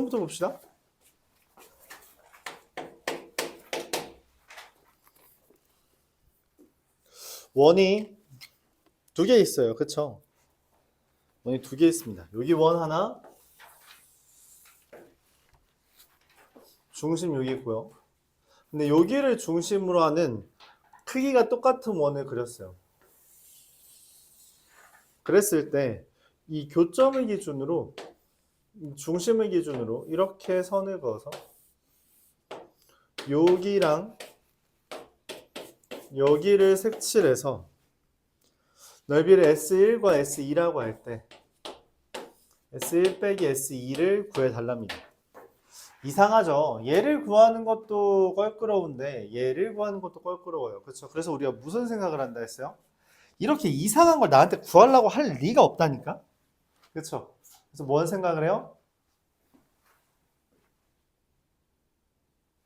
원부터 봅시다. 원이 두 개 있어요. 그쵸? 원이 두 개 있습니다. 여기 원 하나, 중심 여기 있고요. 근데 여기를 중심으로 하는 크기가 똑같은 원을 그렸어요. 그랬을 때 이 교점을 기준으로, 중심을 기준으로 이렇게 선을 그어서 여기랑 여기를 색칠해서 넓이를 S1과 S2라고 할 때 S1 빼기 S2를 구해달랍니다. 이상하죠? 얘를 구하는 것도 껄끄러운데 얘를 구하는 것도 껄끄러워요. 그렇죠? 그래서 우리가 무슨 생각을 한다 했어요? 이렇게 이상한 걸 나한테 구하려고 할 리가 없다니까? 그렇죠? 그래서 뭔 생각을 해요?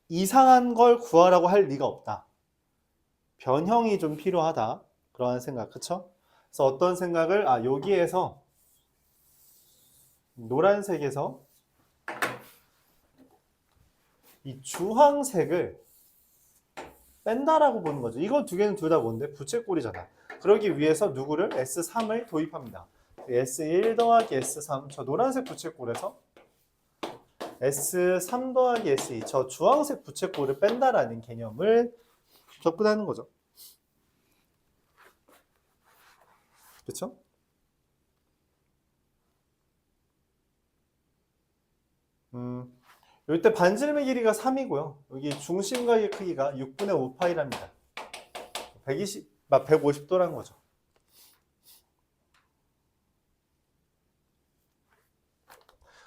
이상한 걸 구하라고 할 리가 없다. 변형이 좀 필요하다. 그러한 생각, 그쵸? 그래서 어떤 생각을, 여기에서 노란색에서 이 주황색을 뺀다라고 보는 거죠. 이거 두 개는 둘 다 뭔데? 부채꼴이잖아. 그러기 위해서 누구를? S3을 도입합니다. S1 더하기 S3, 저 노란색 부채꼴에서 S3 더하기 S2, 저 주황색 부채꼴을 뺀다라는 개념을 접근하는 거죠. 그렇죠? 이때 반지름의 길이가 3이고요. 여기 중심각의 크기가 6분의 5파이랍니다. 150도라는 거죠.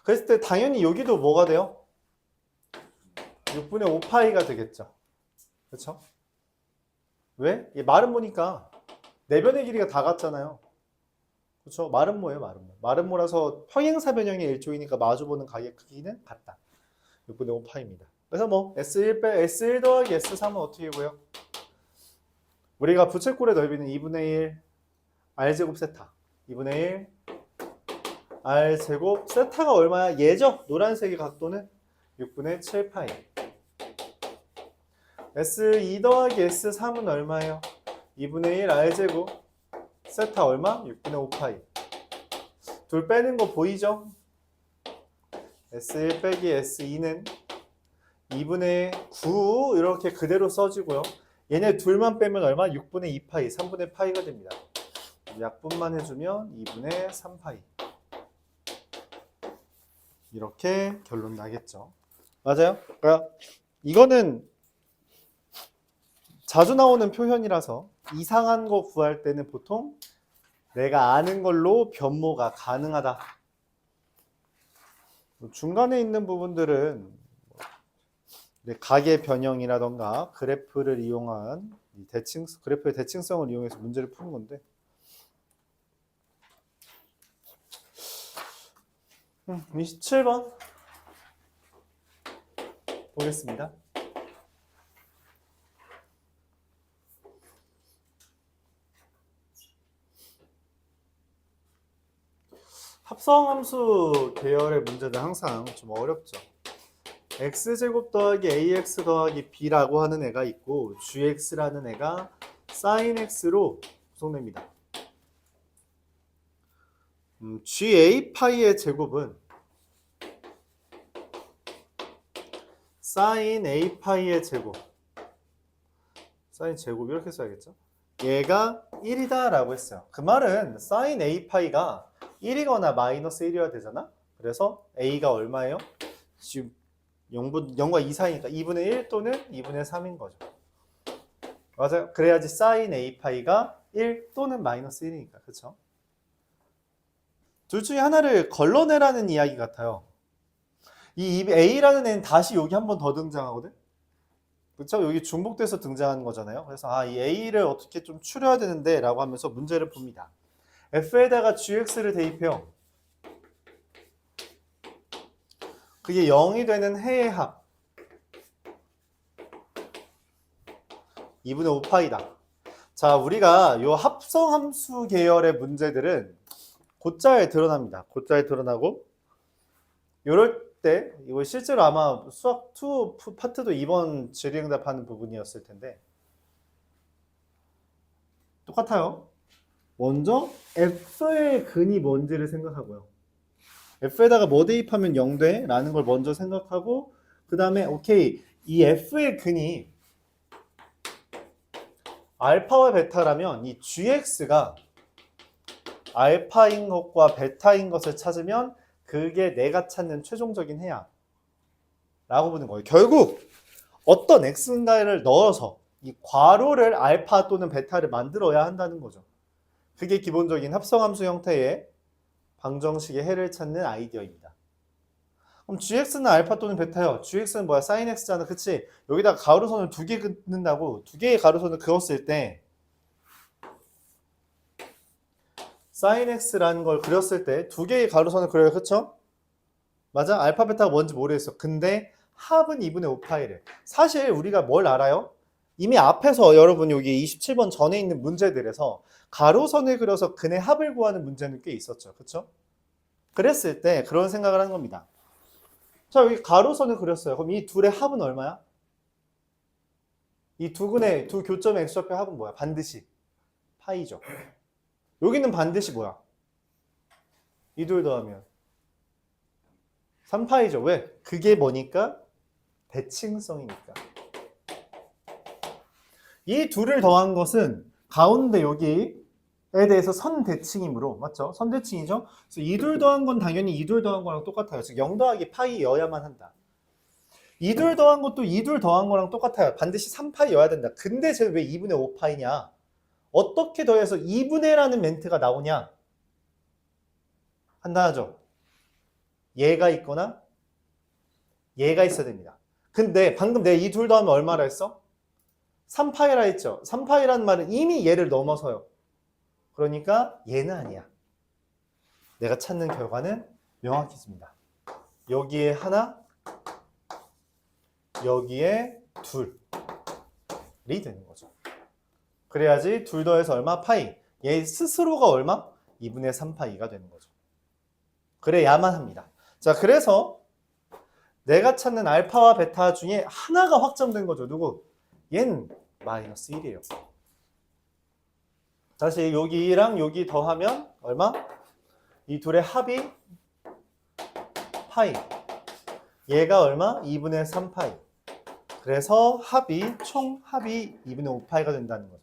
그랬을 때 당연히 여기도 뭐가 돼요? 6분의 5파이가 되겠죠. 그렇죠? 왜? 얘 마름모니까 내변의 길이가 다 같잖아요. 그렇죠? 마름모예요, 마름모. 마름모라서 평행사변형의 일종이니까 마주보는 각의 크기는 같다. 6분의 5파입니다. 그래서 뭐 S1 더하기 S3은 어떻게 구해요? 우리가 부채꼴의 넓이는 2분의 1 R제곱 세타 2분의 1 R제곱 세타가 얼마야? 얘죠? 노란색의 각도는 6분의 7파이. S2 더하기 S3은 얼마예요? 2분의 1 R제곱 세타 얼마? 6분의 5파이. 둘 빼는 거 보이죠? S1 빼기 S2는 2분의 9 이렇게 그대로 써지고요. 얘네 둘만 빼면 얼마? 6분의 2파이, 3분의 파이가 됩니다. 약분만 해주면 2분의 3파이. 이렇게 결론 나겠죠. 맞아요? 그러니까 이거는 자주 나오는 표현이라서 이상한 거 구할 때는 보통 내가 아는 걸로 변모가 가능하다. 중간에 있는 부분들은 각의 변형이라던가 그래프를 이용한 그래프의 대칭성을 이용해서 문제를 푸는 건데 27번 보겠습니다. 합성함수 계열의 문제는 항상 좀 어렵죠. x제곱 더하기 ax 더하기 b라고 하는 애가 있고 gx라는 애가 sin x로 구성됩니다. ga파이의 제곱은 sin a파이의 제곱 sin 제곱 이렇게 써야겠죠. 얘가 1이다 라고 했어요. 그 말은 sin a파이가 1이거나 마이너스 1이어야 되잖아. 그래서 a가 얼마예요? 지금 0과 2 사이니까 2분의 1 또는 2분의 3인 거죠. 맞아요. 그래야지 sin a파이가 1 또는 마이너스 1이니까. 그렇죠? 둘 중에 하나를 걸러내라는 이야기 같아요. 이 a라는 애는 다시 여기 한 번 더 등장하거든. 그렇죠? 여기 중복돼서 등장하는 거잖아요. 그래서 이 a를 어떻게 좀 추려야 되는데 라고 하면서 문제를 풉니다. f에다가 gx를 대입해요. 그게 0이 되는 해의 합 2분의 5파이다. 자, 우리가 요 합성함수 계열의 문제들은 곧잘 드러납니다. 곧잘 드러나고 요럴 때 이거 실제로 아마 수학 2 파트도 이번 질의응답하는 부분이었을 텐데 똑같아요. 먼저 F의 근이 뭔지를 생각하고요. F에다가 뭐 대입하면 0돼? 라는 걸 먼저 생각하고 그 다음에 오케이 이 F의 근이 알파와 베타라면 이 gx가 알파인 것과 베타인 것을 찾으면 그게 내가 찾는 최종적인 해야 라고 보는 거예요. 결국 어떤 x인가를 넣어서 이 괄호를 알파 또는 베타를 만들어야 한다는 거죠. 그게 기본적인 합성함수 형태의 방정식의 해를 찾는 아이디어입니다. 그럼 gx는 알파 또는 베타요. gx는 뭐야? sin x잖아. 그치? 여기다가 가로선을 2개 긋는다고 2개의 가로선을 그었을 때 sin x라는 걸 그렸을 때 2개의 가로선을 그려요. 그쵸? 맞아? 알파 베타가 뭔지 모르겠어. 근데 합은 2분의 5파이래. 사실 우리가 뭘 알아요? 이미 앞에서 여러분 여기 27번 전에 있는 문제들에서 가로선을 그려서 근의 합을 구하는 문제는 꽤 있었죠. 그쵸? 그랬을 때 그런 생각을 하는 겁니다. 자, 여기 가로선을 그렸어요. 그럼 이 둘의 합은 얼마야? 이 두 교점의 x좌표 합은 뭐야? 반드시 파이죠. 여기는 반드시 뭐야? 이 둘 더하면 3파이죠. 왜? 그게 뭐니까? 대칭성이니까. 이 둘을 더한 것은 가운데 여기에 대해서 선대칭이므로 맞죠? 선대칭이죠? 그래서 이 둘 더한 건 당연히 이 둘 더한 거랑 똑같아요. 즉 0 더하기 파이여야만 한다. 이 둘 더한 것도 이 둘 더한 거랑 똑같아요. 반드시 3파이여야 된다. 근데 쟤는 왜 2분의 5파이냐? 어떻게 더해서 2분의라는 멘트가 나오냐? 간단하죠? 얘가 있거나 얘가 있어야 됩니다. 근데 방금 내가 이 둘 더하면 얼마라 했어? 3파이라 했죠. 3파이라는 말은 이미 얘를 넘어서요. 그러니까 얘는 아니야. 내가 찾는 결과는 명확해집니다. 여기에 하나, 여기에 둘이 되는 거죠. 그래야지 둘 더해서 얼마? 파이. 얘 스스로가 얼마? 2분의 3파이가 되는 거죠. 그래야만 합니다. 자, 그래서 내가 찾는 알파와 베타 중에 하나가 확정된 거죠. 누구? 얘는 마이너스 1이에요. 다시 여기랑 여기 더하면 얼마? 이 둘의 합이 파이. 얘가 얼마? 2분의 3파이. 그래서 총 합이 2분의 5파이가 된다는 거죠.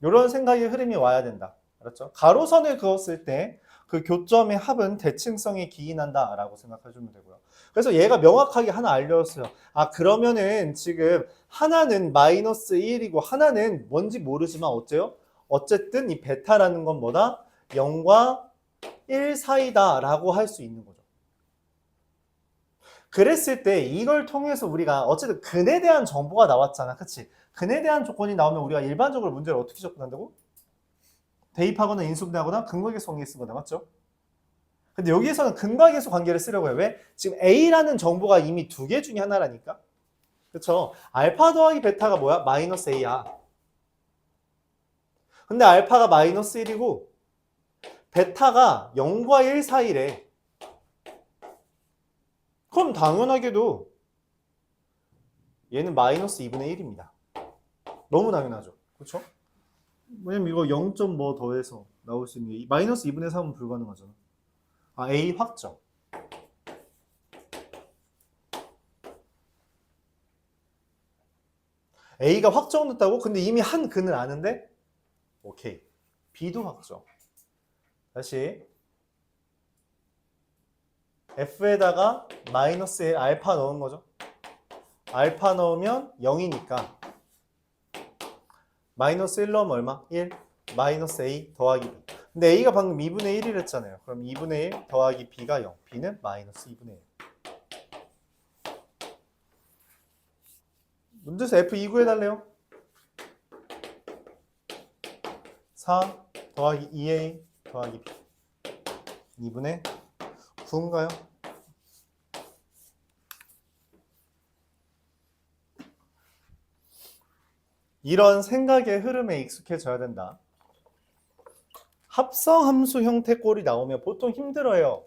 이런 생각의 흐름이 와야 된다. 알았죠? 가로선을 그었을 때 그 교점의 합은 대칭성에 기인한다 라고 생각해주면 되고요. 그래서 얘가 명확하게 하나 알려줬어요. 아, 그러면은 지금 하나는 마이너스 1이고 하나는 뭔지 모르지만 어째요? 어쨌든 이 베타라는 건 뭐다? 0과 1 사이다 라고 할 수 있는 거죠. 그랬을 때 이걸 통해서 우리가 어쨌든 근에 대한 정보가 나왔잖아. 그치? 근에 대한 조건이 나오면 우리가 일반적으로 문제를 어떻게 접근한다고? 대입하거나 인수분해하거나 근과계수 관계 쓰거나 맞죠? 근데 여기에서는 근과계수 관계를 쓰려고 해요. 왜? 지금 A라는 정보가 이미 2개 중에 하나라니까? 그쵸? 알파 더하기 베타가 뭐야? 마이너스 A야. 근데 알파가 마이너스 1이고 베타가 0과 1 사이래. 그럼 당연하게도 얘는 마이너스 2분의 1입니다. 너무 당연하죠. 그쵸? 왜냐면 이거 0. 뭐 더해서 나올 수 있는 게 마이너스 2분의 3은 불가능하잖아. 아, A 확정. A가 확정됐다고? 근데 이미 한 근을 아는데? 오케이. B도 확정. 다시 F에다가 마이너스 1 알파 넣은 거죠. 알파 넣으면 0이니까 마이너스 1 넣으면 얼마? 1. 마이너스 A 더하기 B. 근데 A가 방금 2분의 1을 했잖아요. 그럼 2분의 1 더하기 B가 0. B는 마이너스 2분의 1. 문제에서 F2 구해달래요. 4 더하기 2A 더하기 B. 2분의 9인가요? 이런 생각의 흐름에 익숙해져야 된다. 합성함수 형태 꼴이 나오면 보통 힘들어요.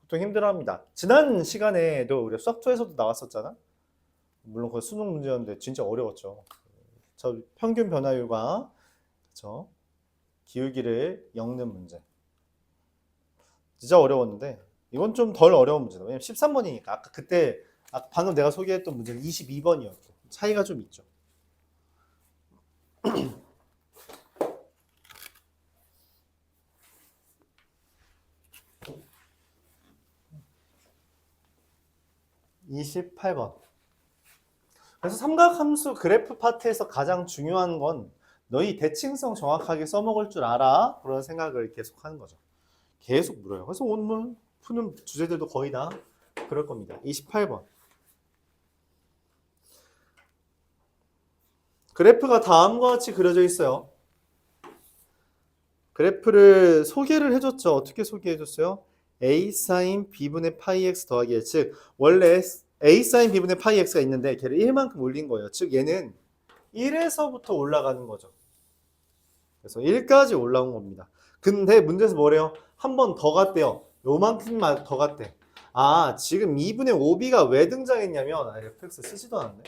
보통 힘들어합니다. 지난 시간에도 우리 수학2에서도 나왔었잖아. 물론 그거 수능 문제였는데 진짜 어려웠죠. 저 평균 변화율과 그쵸? 기울기를 엮는 문제. 진짜 어려웠는데 이건 좀 덜 어려운 문제다. 왜냐면 13번이니까 아까 그때 방금 내가 소개했던 문제는 22번이었고 차이가 좀 있죠. (28번) 그래서 삼각함수 그래프 파트에서 가장 중요한 건 너희 대칭성 정확하게 써먹을 줄 알아? 그런 생각을 계속 하는 거죠. 계속 물어요. 그래서 오늘 푸는 주제들도 거의 다 그럴 겁니다. 28번. 그래프가 다음과 같이 그려져 있어요. 그래프를 소개를 해줬죠. 어떻게 소개해줬어요? a sin b분의 파이 x 더하기 1. 즉 원래 a sin b분의 파이 x가 있는데 걔를 1만큼 올린 거예요. 즉 얘는 1에서부터 올라가는 거죠. 그래서 1까지 올라온 겁니다. 근데 문제에서 뭐래요? 한 번 더 갔대요. 요만큼만 더 갔대. 아, 지금 2분의 5b가 왜 등장했냐면 fx 쓰지도 않았네.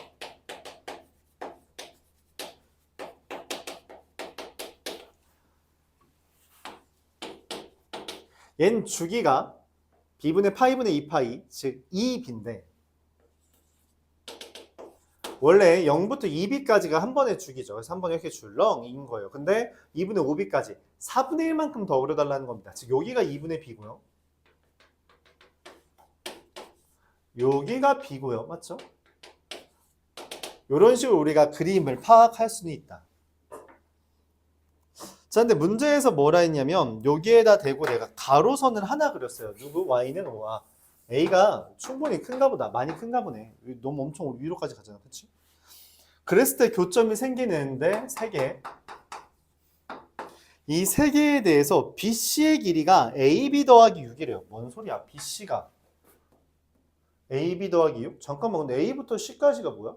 얘는 주기가 b분의 파이분의 2파이, 즉 2b인데 원래 0부터 2b까지가 한 번의 주기죠. 그래서 한 번에 이렇게 줄렁인 거예요. 근데 2분의 5b까지 4분의 1만큼 더 그려달라는 겁니다. 즉 여기가 2분의 b고요. 여기가 b고요. 맞죠? 이런 식으로 우리가 그림을 파악할 수는 있다. 자, 근데 문제에서 뭐라 했냐면 여기에다 대고 내가 가로선을 하나 그렸어요. 누구? y는 5아. a가 충분히 큰가 보다. 많이 큰가 보네. 너무 엄청 위로까지 가잖아. 그치? 그랬을 때 교점이 생기는데 3개. 이 3개에 대해서 BC의 길이가 AB 더하기 6이래요. 뭔 소리야? BC가 AB 더하기 6? 잠깐만, 근데 A부터 C까지가 뭐야?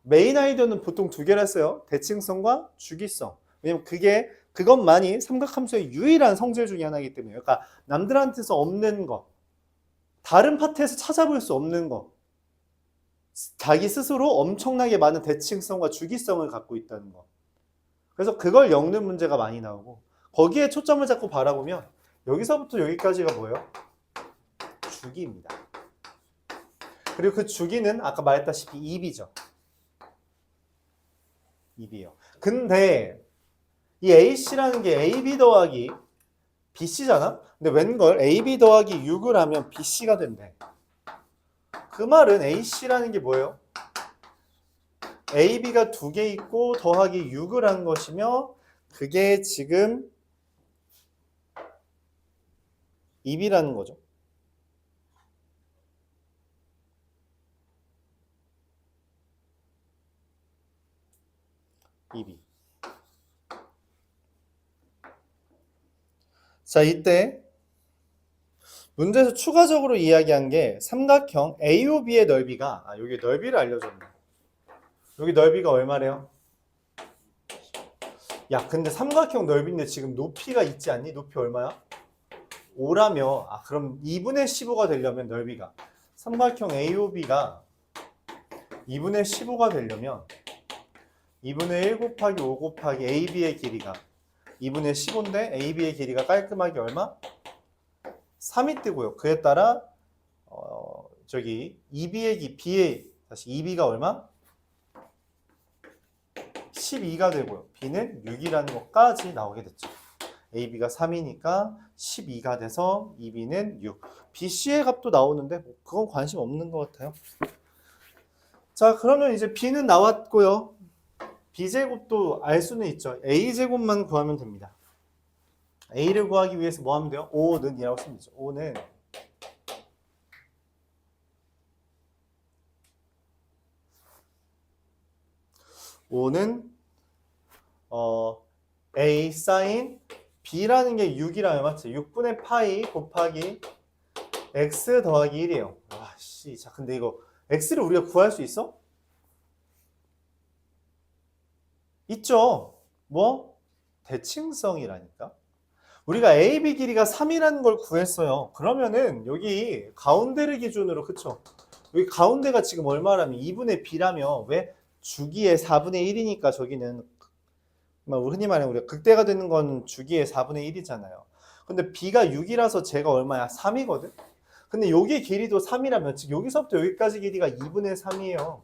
메인 아이디어는 보통 두 개를 했어요. 대칭성과 주기성. 왜냐면 그것만이 삼각함수의 유일한 성질 중에 하나이기 때문에. 그러니까 남들한테서 없는 거, 다른 파트에서 찾아볼 수 없는 거, 자기 스스로 엄청나게 많은 대칭성과 주기성을 갖고 있다는 거. 그래서 그걸 엮는 문제가 많이 나오고 거기에 초점을 잡고 바라보면 여기서부터 여기까지가 뭐예요? 주기입니다. 그리고 그 주기는 아까 말했다시피 2b죠. 2b요. 근데 이 AC라는 게 AB 더하기 BC잖아? 근데 웬걸 AB 더하기 6을 하면 BC가 된대. 그 말은 AC라는 게 뭐예요? AB가 2개 있고 더하기 6을 한 것이며 그게 지금 2B라는 거죠. 자, 이때 문제에서 추가적으로 이야기한 게 삼각형 AOB의 넓이가 여기 넓이를 알려줬네. 여기 넓이가 얼마래요? 야, 근데 삼각형 넓이인데 지금 높이가 있지 않니? 높이 얼마야? 5라며. 그럼 2분의 15가 되려면 넓이가 삼각형 AOB가 2분의 15가 되려면 2분의 1 곱하기 5 곱하기 AB의 길이가 2분의 15인데 AB의 길이가 깔끔하게 얼마? 3이 뜨고요. 그에 따라 저기 B의 다시 2B가 얼마? 12가 되고요. B는 6이라는 것까지 나오게 됐죠. AB가 3이니까 12가 돼서 2B는 6. BC의 값도 나오는데 그건 관심 없는 것 같아요. 자, 그러면 이제 B는 나왔고요. B제곱도 알 수는 있죠. A제곱만 구하면 됩니다. A를 구하기 위해서 뭐 하면 돼요? 5는 이라고 쓰면 되죠. 5는 A sin B라는 게 6이라면 맞지? 6분의 파이 곱하기 X 더하기 1이에요. 씨. 자, 근데 이거 X를 우리가 구할 수 있어? 있죠. 뭐? 대칭성이라니까. 우리가 AB 길이가 3이라는 걸 구했어요. 그러면은 여기 가운데를 기준으로, 그쵸? 여기 가운데가 지금 얼마라면 2분의 B라면, 왜? 주기의 4분의 1이니까 저기는 흔히 말하는 우리가 극대가 되는 건 주기의 4분의 1이잖아요. 근데 B가 6이라서 제가 얼마야? 3이거든? 근데 여기 길이도 3이라면 즉 여기서부터 여기까지 길이가 2분의 3이에요.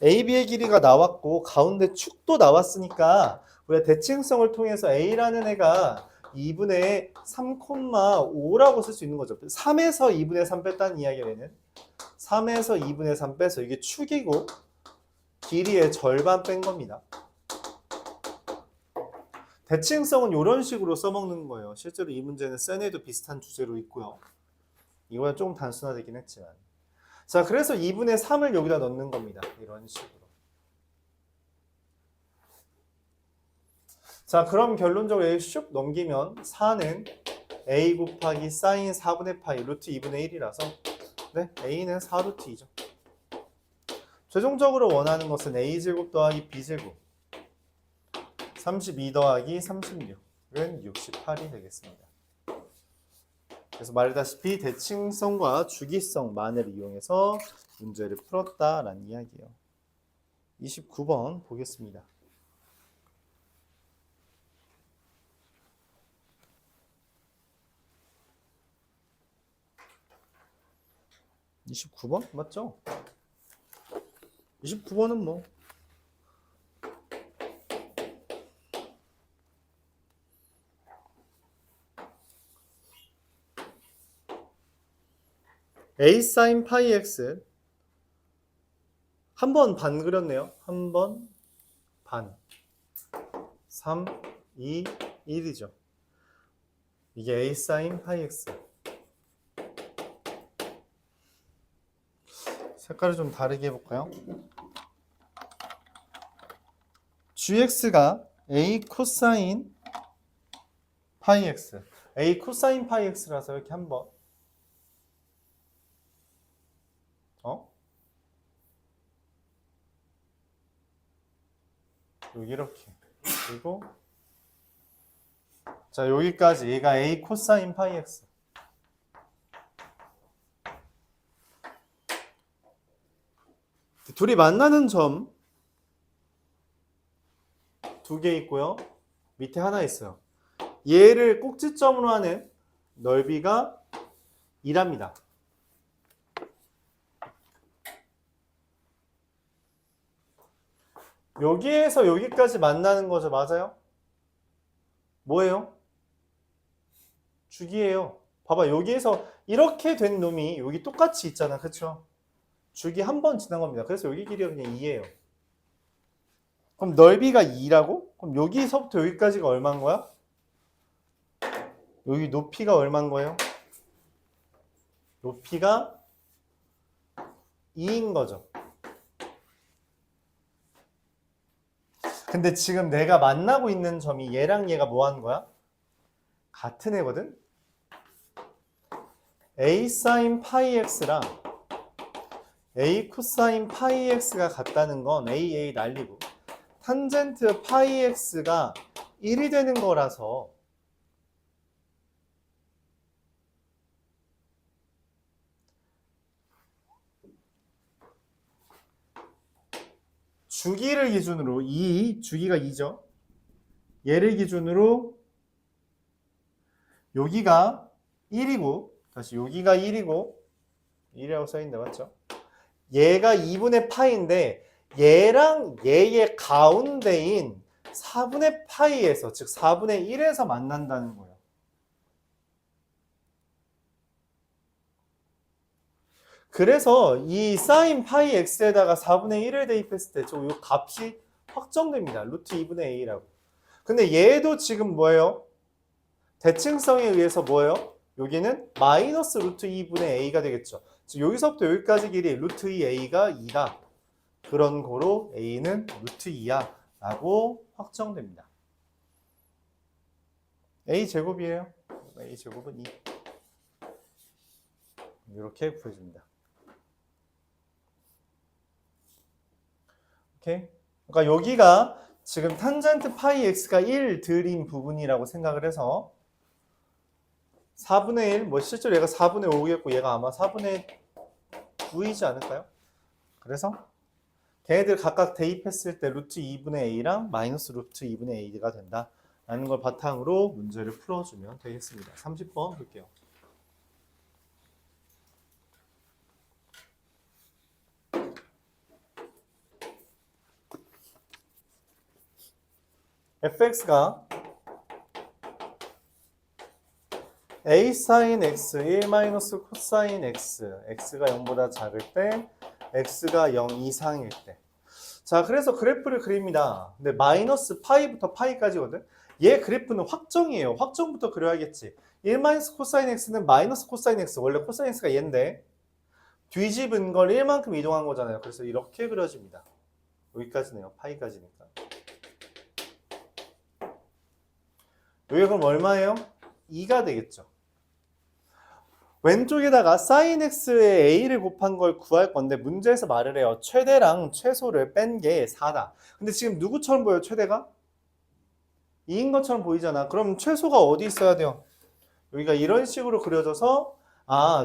AB의 길이가 나왔고 가운데 축도 나왔으니까 우리가 대칭성을 통해서 A라는 애가 2분의 3,5라고 쓸 수 있는 거죠. 3에서 2분의 3 뺐다는 이야기가 되는 3에서 2분의 3 빼서 이게 축이고 길이의 절반 뺀 겁니다. 대칭성은 이런 식으로 써먹는 거예요. 실제로 이 문제는 센에도 비슷한 주제로 있고요. 이거는 조금 단순화되긴 했지만. 자, 그래서 2분의 3을 여기다 넣는 겁니다. 이런 식으로. 자, 그럼 결론적으로 여기 슉 넘기면 4는 a 곱하기 사인 4분의 파이 루트 2분의 1이라서 네, a는 4루트 2죠. 최종적으로 원하는 것은 a제곱 더하기 b제곱 32 더하기 36은 68이 되겠습니다. 그래서 말했다시피 대칭성과 주기성만을 이용해서 문제를 풀었다라는 이야기예요. 29번 보겠습니다. (29번) 맞죠? 29번은 뭐 a sin 파이 x 한 번 반 그렸네요. 한 번 반 3, 2, 1이죠. 이게 a sin 파이 x. 색깔을 좀 다르게 해볼까요? gx가 a 코사인 파이 x, a 코사인 파이 x라서 이렇게 한번 여기 이렇게 그리고 자 여기까지 얘가 a 코사인 파이 x. 둘이 만나는 점 두 개 있고요. 밑에 하나 있어요. 얘를 꼭지점으로 하는 넓이가 2랍니다. 여기에서 여기까지 만나는 거죠. 맞아요? 뭐예요? 주기예요. 봐봐. 여기에서 이렇게 된 놈이 여기 똑같이 있잖아. 그쵸? 주기 한 번 지난 겁니다. 그래서 여기 길이가 그냥 2예요. 그럼 넓이가 2라고? 그럼 여기서부터 여기까지가 얼마인 거야? 여기 높이가 얼마인 거예요? 높이가 2인 거죠. 근데 지금 내가 만나고 있는 점이 얘랑 얘가 뭐 하는 거야? 같은 애거든? a sin 파이 x랑 a 코사인 파이 x가 같다는 건 a 날리고 탄젠트 파이 x가 1이 되는 거라서 주기를 기준으로 주기가 2죠. 얘를 기준으로 여기가 1이고 다시 여기가 1이고 1이라고 써있는데 맞죠? 얘가 2분의 파이인데 얘랑 얘의 가운데인 4분의 파이에서 즉 4분의 1에서 만난다는 거예요. 그래서 이 사인 파이 x에다가 4분의 1을 대입했을 때 저 요 값이 확정됩니다. 루트 2분의 a라고. 근데 얘도 지금 뭐예요? 대칭성에 의해서 뭐예요? 여기는 마이너스 루트 2분의 a가 되겠죠. 즉 여기서부터 여기까지 길이 루트 2a가 2다. 그런 거로 a는 루트 2야 라고 확정됩니다. a 제곱이에요. a 제곱은 2. 이렇게 구해줍니다. 오케이? 그러니까 여기가 지금 탄젠트 파이 x가 1 들인 부분이라고 생각을 해서 4분의 1, 뭐 실제로 얘가 4분의 5겠고 얘가 아마 4분의 9이지 않을까요? 그래서 걔네들 각각 대입했을 때 루트 2분의 a랑 마이너스 루트 2분의 a가 된다 라는 걸 바탕으로 문제를 풀어주면 되겠습니다. 30번 볼게요. fx가 a sin x 1 마이너스 코사인 x x가 0보다 작을 때 x가 0 이상일 때. 자, 그래서 그래프를 그립니다. 근데 마이너스 파이부터 파이까지거든. 얘 그래프는 확정이에요. 확정부터 그려야겠지. 1 마이너스 코사인 x는 마이너스 코사인 x, 원래 코사인 x가 얘인데 뒤집은 걸 1만큼 이동한 거잖아요. 그래서 이렇게 그려집니다. 여기까지네요. 파이까지니까. 여기 그럼 얼마예요? 2가 되겠죠. 왼쪽에다가 sin x에 a를 곱한 걸 구할 건데 문제에서 말을 해요. 최대랑 최소를 뺀 게 4다. 근데 지금 누구처럼 보여요? 최대가? 2인 것처럼 보이잖아. 그럼 최소가 어디 있어야 돼요? 여기가 이런 식으로 그려져서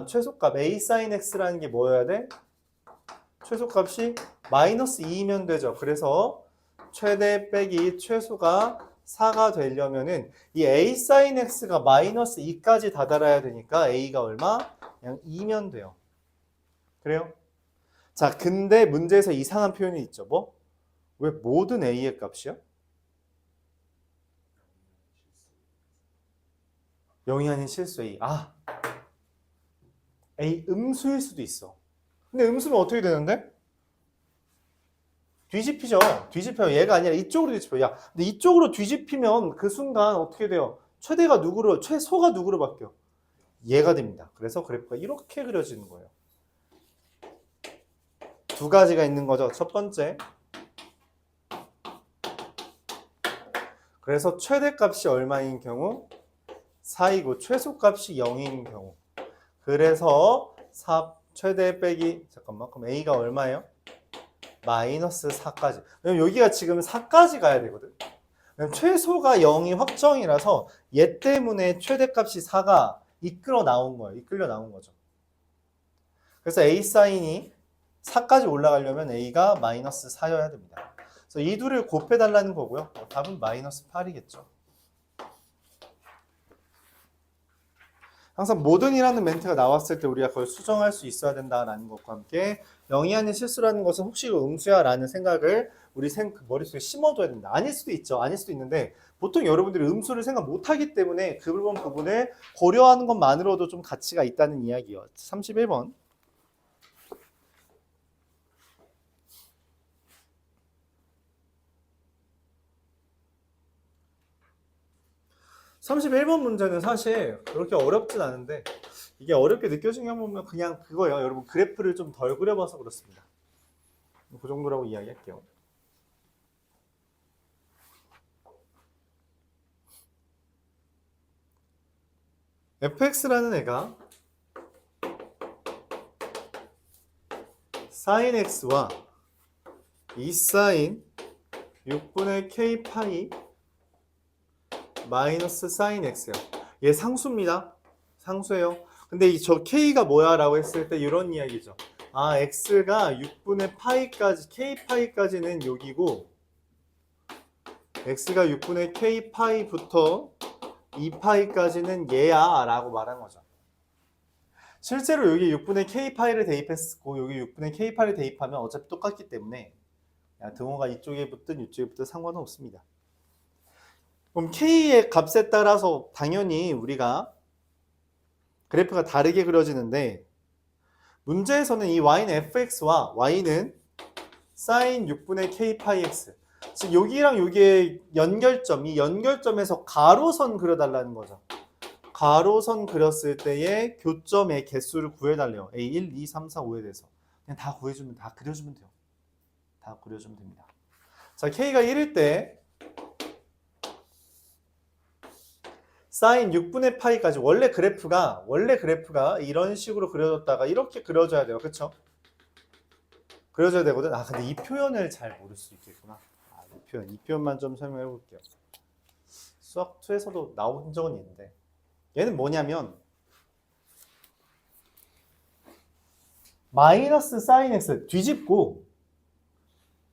최소값 a sin x라는 게 뭐여야 돼? 최소값이 마이너스 2이면 되죠. 그래서 최대 빼기 최소가 4가 되려면은 이 a sin x가 마이너스 2까지 다다라야 되니까 a가 얼마? 그냥 2면 돼요. 그래요? 자, 근데 문제에서 이상한 표현이 있죠. 뭐? 왜 모든 a의 값이야? 0이 아닌 실수 a. a 음수일 수도 있어. 근데 음수면 어떻게 되는데? 뒤집히죠. 뒤집혀요. 얘가 아니라 이쪽으로 뒤집혀요. 야, 근데 이쪽으로 뒤집히면 그 순간 어떻게 돼요? 최소가 누구로 바뀌어? 얘가 됩니다. 그래서 그래프가 이렇게 그려지는 거예요. 두 가지가 있는 거죠. 첫 번째. 그래서 최대값이 얼마인 경우? 4이고 최소값이 0인 경우. 그래서 최대 빼기 그럼 a가 얼마예요? 마이너스 4까지. 왜냐면 여기가 지금 4까지 가야 되거든. 왜냐면 최소가 0이 확정이라서 얘 때문에 최대값이 4가 이끌려 나온 거죠. 그래서 a 사인이 4까지 올라가려면 a가 마이너스 4여야 됩니다. 그래서 이 둘을 곱해달라는 거고요. 답은 마이너스 8이겠죠. 항상 모든이라는 멘트가 나왔을 때 우리가 그걸 수정할 수 있어야 된다라는 것과 함께 0이 아닌 실수라는 것은 혹시 음수야 라는 생각을 우리 머릿속에 심어둬야 된다. 아닐 수도 있죠. 아닐 수도 있는데 보통 여러분들이 음수를 생각 못하기 때문에 그 부분을 고려하는 것만으로도 좀 가치가 있다는 이야기예요. 31번. 문제는 사실 그렇게 어렵진 않은데 이게 어렵게 느껴지게 보면 그냥 그거예요. 여러분 그래프를 좀 덜 그려봐서 그렇습니다. 그 정도라고 이야기할게요. fx라는 애가 sin x와 2 sin 6분의 k 파이 마이너스 sin x예요. 얘 상수입니다. 상수예요. 근데 저 k가 뭐야 라고 했을 때 이런 이야기죠. x가 6분의 파이까지 k 파이까지는 여기고 x가 6분의 k 파이부터 2파이까지는 얘야 라고 말한 거죠. 실제로 여기 6분의 k파이를 대입했고 여기 6분의 k파이를 대입하면 어차피 똑같기 때문에 등호가 이쪽에 붙든 이쪽에 붙든 상관은 없습니다. 그럼 k의 값에 따라서 당연히 우리가 그래프가 다르게 그려지는데 문제에서는 이 y는 fx와 y는 sin 6분의 k파이 x 즉 여기랑 여기의 연결점, 이 연결점에서 가로선 그려달라는 거죠. 가로선 그렸을 때의 교점의 개수를 구해달래요. A 1, 2, 3, 4, 5에 대해서 그냥 다 그려주면 돼요. 다 그려주면 됩니다. 자, K가 1일 때 sin 6분의 파이까지 원래 그래프가 이런 식으로 그려졌다가 이렇게 그려져야 돼요. 그쵸? 그려져야 되거든. 근데 이 표현을 잘 모를 수 있겠구나. 이 표현만 좀 설명해 볼게요. 수학 2에서도 나온 적은 있는데 얘는 뭐냐면 마이너스 사인 x 뒤집고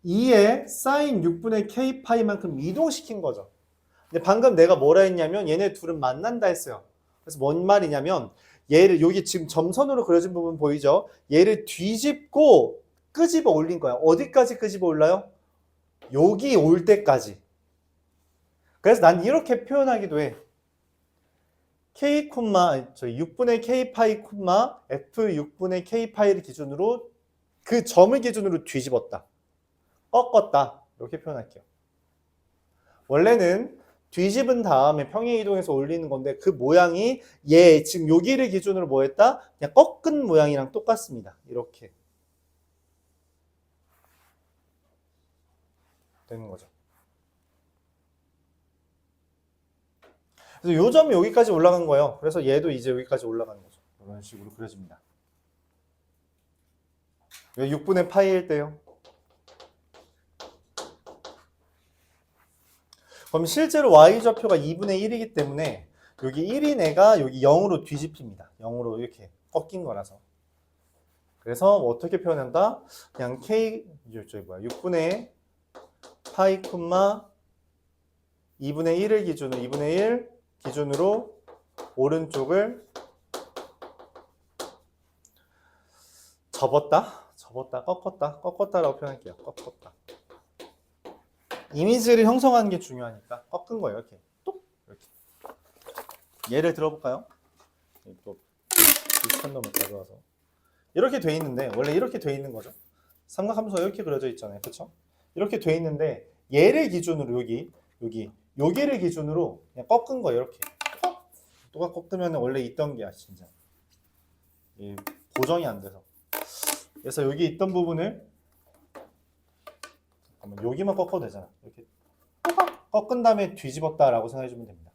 2에 사인 6분의 k 파이만큼 이동시킨 거죠. 근데 방금 내가 뭐라 했냐면 얘네 둘은 만난다 했어요. 그래서 뭔 말이냐면 얘를 여기 지금 점선으로 그려진 부분 보이죠? 얘를 뒤집고 끄집어 올린 거야. 어디까지 끄집어 올라요? 여기 올 때까지. 그래서 난 이렇게 표현하기도 해. k, 6분의 k 파이, f 6분의 k 파이를 기준으로 그 점을 기준으로 뒤집었다. 꺾었다. 이렇게 표현할게요. 원래는 뒤집은 다음에 평행 이동해서 올리는 건데 그 모양이 얘 지금 여기를 기준으로 뭐 했다? 그냥 꺾은 모양이랑 똑같습니다. 이렇게 되는 거죠. 그래서 요 점이 여기까지 올라간 거예요. 그래서 얘도 이제 여기까지 올라가는 거죠. 이런 식으로 그려집니다. 왜 6분의 파이일 때요? 그럼 실제로 y좌표가 2분의 1이기 때문에 여기 1인 애가 여기 0으로 뒤집힙니다. 0으로 이렇게 꺾인 거라서. 그래서 어떻게 표현한다? 그냥 k, 저기 뭐야, 6분의 파이, 2분의 1을 기준으로, 2분의 1 기준으로 오른쪽을 접었다, 꺾었다라고 표현할게요. 꺾었다. 이미지를 형성하는 게 중요하니까 꺾은 거예요. 이렇게 똑 이렇게. 예를 들어볼까요? 또 비슷한 놈을 가져와서 이렇게 돼 있는데 원래 이렇게 돼 있는 거죠. 삼각함수가 이렇게 그려져 있잖아요. 그렇죠? 이렇게 돼 있는데 얘를 기준으로 여기를 기준으로 그냥 꺾은 거예요. 이렇게 또가 꺾으면 원래 있던 게야 진짜 고정이 안 돼서. 그래서 여기 있던 부분을 여기만 꺾어도 되잖아. 이렇게 꺾은 다음에 뒤집었다라고 생각해주면 됩니다.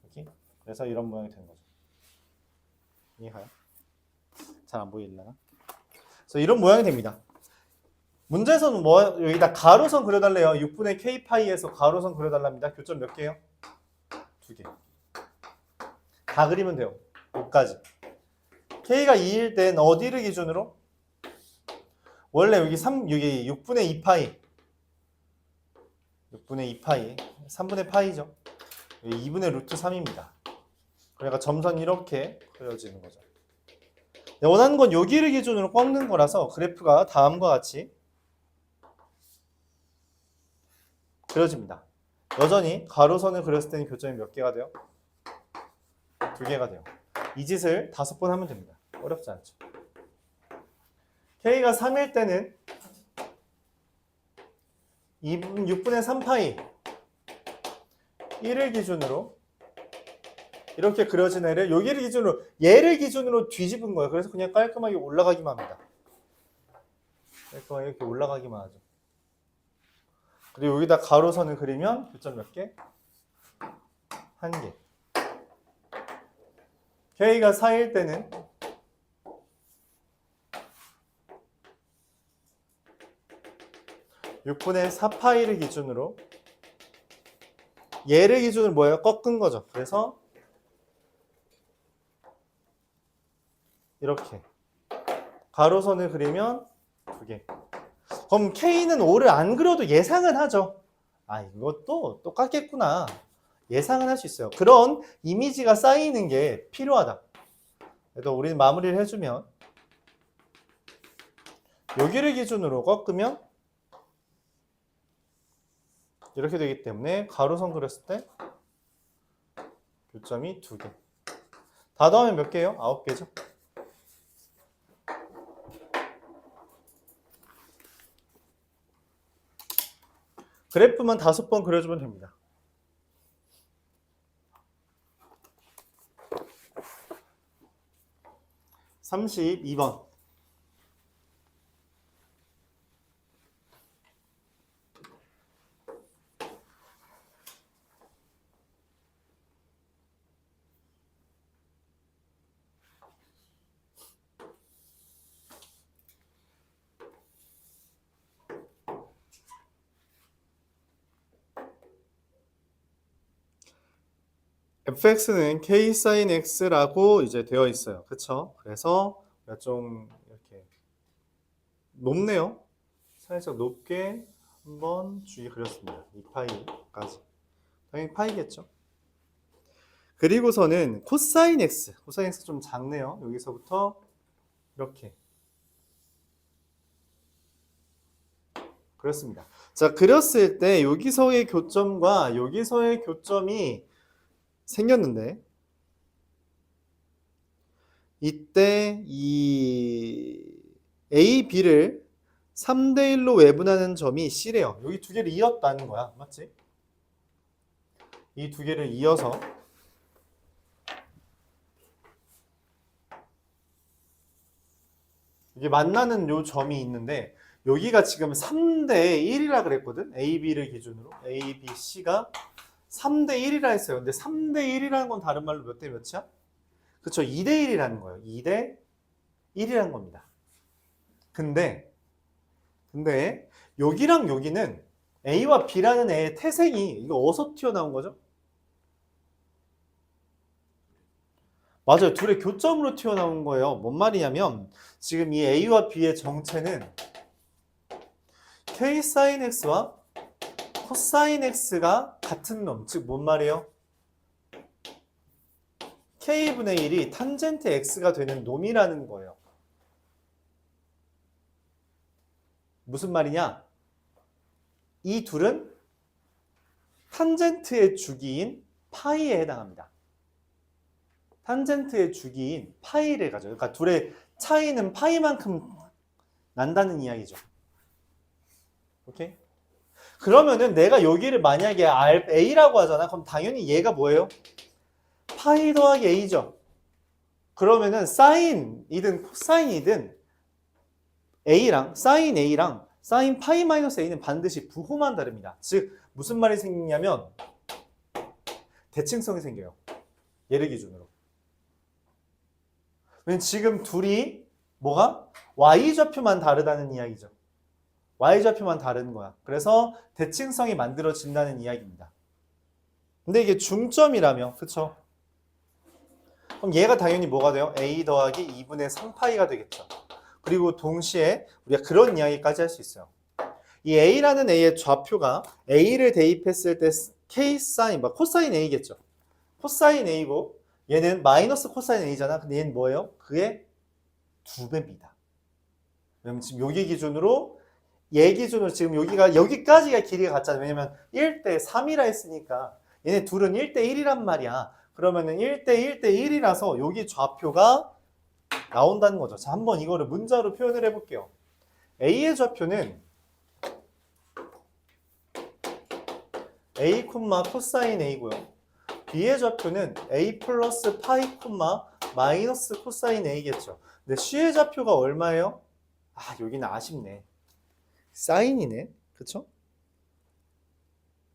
이렇게. 그래서 이런 모양이 되는 거죠. 이해가요? 잘 안 보이려나? 그래서 이런 모양이 됩니다. 문제에서는 뭐 여기다 가로선 그려달래요. 6분의 k 파이에서 가로선 그려달랍니다. 교점 몇 개요? 2개. 다 그리면 돼요. 여기까지. k가 2일 땐 어디를 기준으로? 원래 여기 6분의 2 파이. 6분의 2 파이. 3분의 파이죠. 2분의 루트 3입니다. 그러니까 점선이 이렇게 그려지는 거죠. 원하는 건 여기를 기준으로 꺾는 거라서 그래프가 다음과 같이 그려집니다. 여전히 가로선을 그렸을 때는 교점이 몇 개가 돼요? 2개가 돼요. 이 짓을 5번 하면 됩니다. 어렵지 않죠. K가 3일 때는 6분의 3파이 1을 기준으로 이렇게 그려진 애를 여기를 기준으로 얘를 기준으로 뒤집은 거예요. 그래서 그냥 깔끔하게 올라가기만 합니다. 깔끔하게 이렇게 올라가기만 하죠. 그리고 여기다 가로선을 그리면 교점 몇 개? 1개. K가 4일 때는 6분의 4파이를 기준으로 얘를 기준으로 뭐예요? 꺾은 거죠. 그래서 이렇게 가로선을 그리면 2개. 그럼 K는 5를 안 그려도 예상은 하죠. 아, 이것도 똑같겠구나. 예상은 할 수 있어요. 그런 이미지가 쌓이는 게 필요하다. 그래도 우리는 마무리를 해주면 여기를 기준으로 꺾으면 이렇게 되기 때문에 가로선 그렸을 때 교점이 2개. 다 더하면 몇 개예요? 9개죠. 그래프만 5번 그려주면 됩니다. 32번. fx는 k sin x라고 이제 되어 있어요. 그쵸? 그래서 좀 이렇게 높네요. 살짝 높게 한번 주의 그렸습니다. 이 파이까지. 당연히 파이겠죠. 그리고서는 코사인 x. 코사인 x 좀 작네요. 여기서부터 이렇게. 그렇습니다. 자, 그렸을 때 여기서의 교점과 여기서의 교점이 생겼는데 이때 이 A, B를 3대 1로 외분하는 점이 C래요. 여기 두 개를 이었다는 거야. 맞지? 이 두 개를 이어서 이게 만나는 요 점이 있는데 여기가 지금 3대 1이라 그랬거든. A, B를 기준으로. A, B, C가 3대 1이라 했어요. 근데 3대 1이라는 건 다른 말로 몇 대 몇이야? 그쵸. 2대 1이라는 거예요. 2대 1이라는 겁니다. 근데 여기랑 여기는 A와 B라는 애의 태생이 이거 어디서 튀어나온 거죠? 맞아요. 둘의 교점으로 튀어나온 거예요. 뭔 말이냐면 지금 이 A와 B의 정체는 K 사인 X와 코사인 X가 같은 놈. 즉 뭔 말이에요? K분의 1이 탄젠트 X가 되는 놈이라는 거예요. 무슨 말이냐? 이 둘은 탄젠트의 주기인 파이에 해당합니다. 탄젠트의 주기인 파이를 가져요. 그러니까 둘의 차이는 파이만큼 난다는 이야기죠. 오케이? 그러면은 내가 여기를 만약에 A라고 하잖아. 그럼 당연히 얘가 뭐예요? 파이 더하기 A죠. 그러면은 사인이든 코사인이든 사인 A랑 사인 파이 마이너스 A는 반드시 부호만 다릅니다. 즉 무슨 말이 생기냐면 대칭성이 생겨요. 얘를 기준으로. 왜냐면 지금 둘이 뭐가? Y좌표만 다르다는 이야기죠. Y좌표만 다른 거야. 그래서 대칭성이 만들어진다는 이야기입니다. 근데 이게 중점이라며, 그쵸? 그럼 얘가 당연히 뭐가 돼요? A 더하기 2분의 3파이가 되겠죠. 그리고 동시에 우리가 그런 이야기까지 할 수 있어요. 이 A라는 A의 좌표가 A를 대입했을 때 K 사인, 코사인 A겠죠. 코사인 A고 얘는 마이너스 코사인 A잖아. 근데 얘는 뭐예요? 그의 2배입니다. 왜냐면 지금 여기 기준으로 얘 기준으로 지금 여기까지가 길이가 같잖아요. 왜냐면 1대 3이라 했으니까 얘네 둘은 1대 1이란 말이야. 그러면은 1대 1대 1이라서 여기 좌표가 나온다는 거죠. 자, 한번 이거를 문자로 표현을 해볼게요. A의 좌표는 A, 코사인 A고요. B의 좌표는 A 플러스 파이, 마이너스 코사인 A겠죠. 근데 C의 좌표가 얼마예요? 아, 여기는 아쉽네. 사인이네. 그쵸?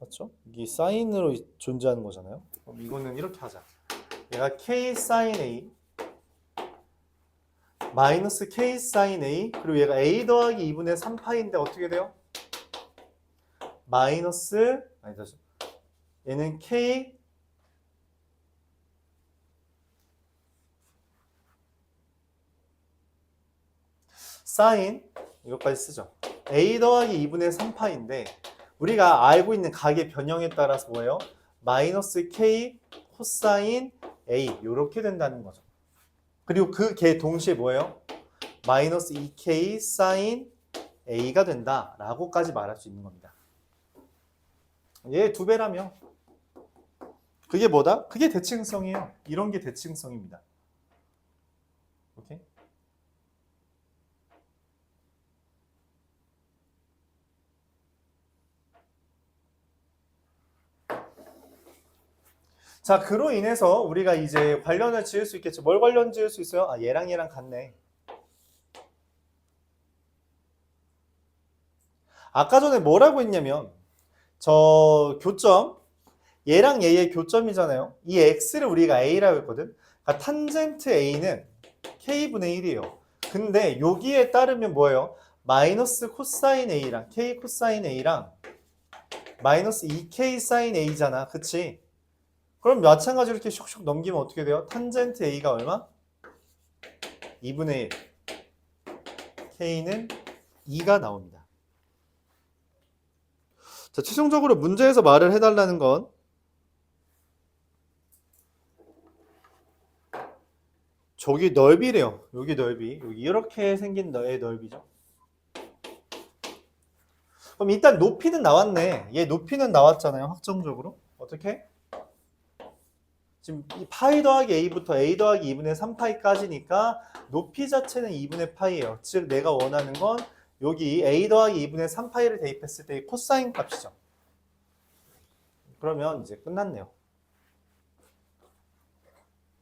맞죠? 이게 사인으로 존재하는 거잖아요. 그럼 이거는 이렇게 하자. 얘가 K 사인 A 마이너스 K 사인 A 그리고 얘가 A 더하기 2분의 3파인데 어떻게 돼요? 마이너스 얘는 K 사인 이것까지 쓰죠. A 더하기 2분의 3파인데 우리가 알고 있는 각의 변형에 따라서 뭐예요? 마이너스 K 코사인 A 이렇게 된다는 거죠. 그리고 그 개 동시에 뭐예요? 마이너스 2K 사인 A가 된다라고까지 말할 수 있는 겁니다. 얘 2배라며. 그게 뭐다? 그게 대칭성이에요. 이런 게 대칭성입니다. 오케이? 자, 그로 인해서 우리가 이제 관련을 지을 수 있겠죠. 뭘 관련 지을 수 있어요? 아, 얘랑 같네. 아까 전에 뭐라고 했냐면 저 교점 얘랑 얘의 교점이잖아요. 이 x를 우리가 a라고 했거든. 그러니까 탄젠트 a는 k분의 1이에요. 근데 여기에 따르면 뭐예요? 마이너스 코사인 a랑 k 코사인 a랑 마이너스 2k 사인 a잖아. 그치? 그럼 마찬가지로 이렇게 슉슉 넘기면 어떻게 돼요? 탄젠트 a가 얼마? 2분의 1. k는 2가 나옵니다. 자, 최종적으로 문제에서 말을 해달라는 건 저기 넓이래요. 여기 넓이. 여기 이렇게 생긴 애 넓이죠. 그럼 일단 높이는 나왔네. 얘 높이는 나왔잖아요. 확정적으로. 어떻게? 지금 이 파이 더하기 a부터 a 더하기 2분의 3파이까지니까 높이 자체는 2분의 파이예요. 즉 내가 원하는 건 여기 a 더하기 2분의 3파이를 대입했을 때의 코사인 값이죠. 그러면 이제 끝났네요.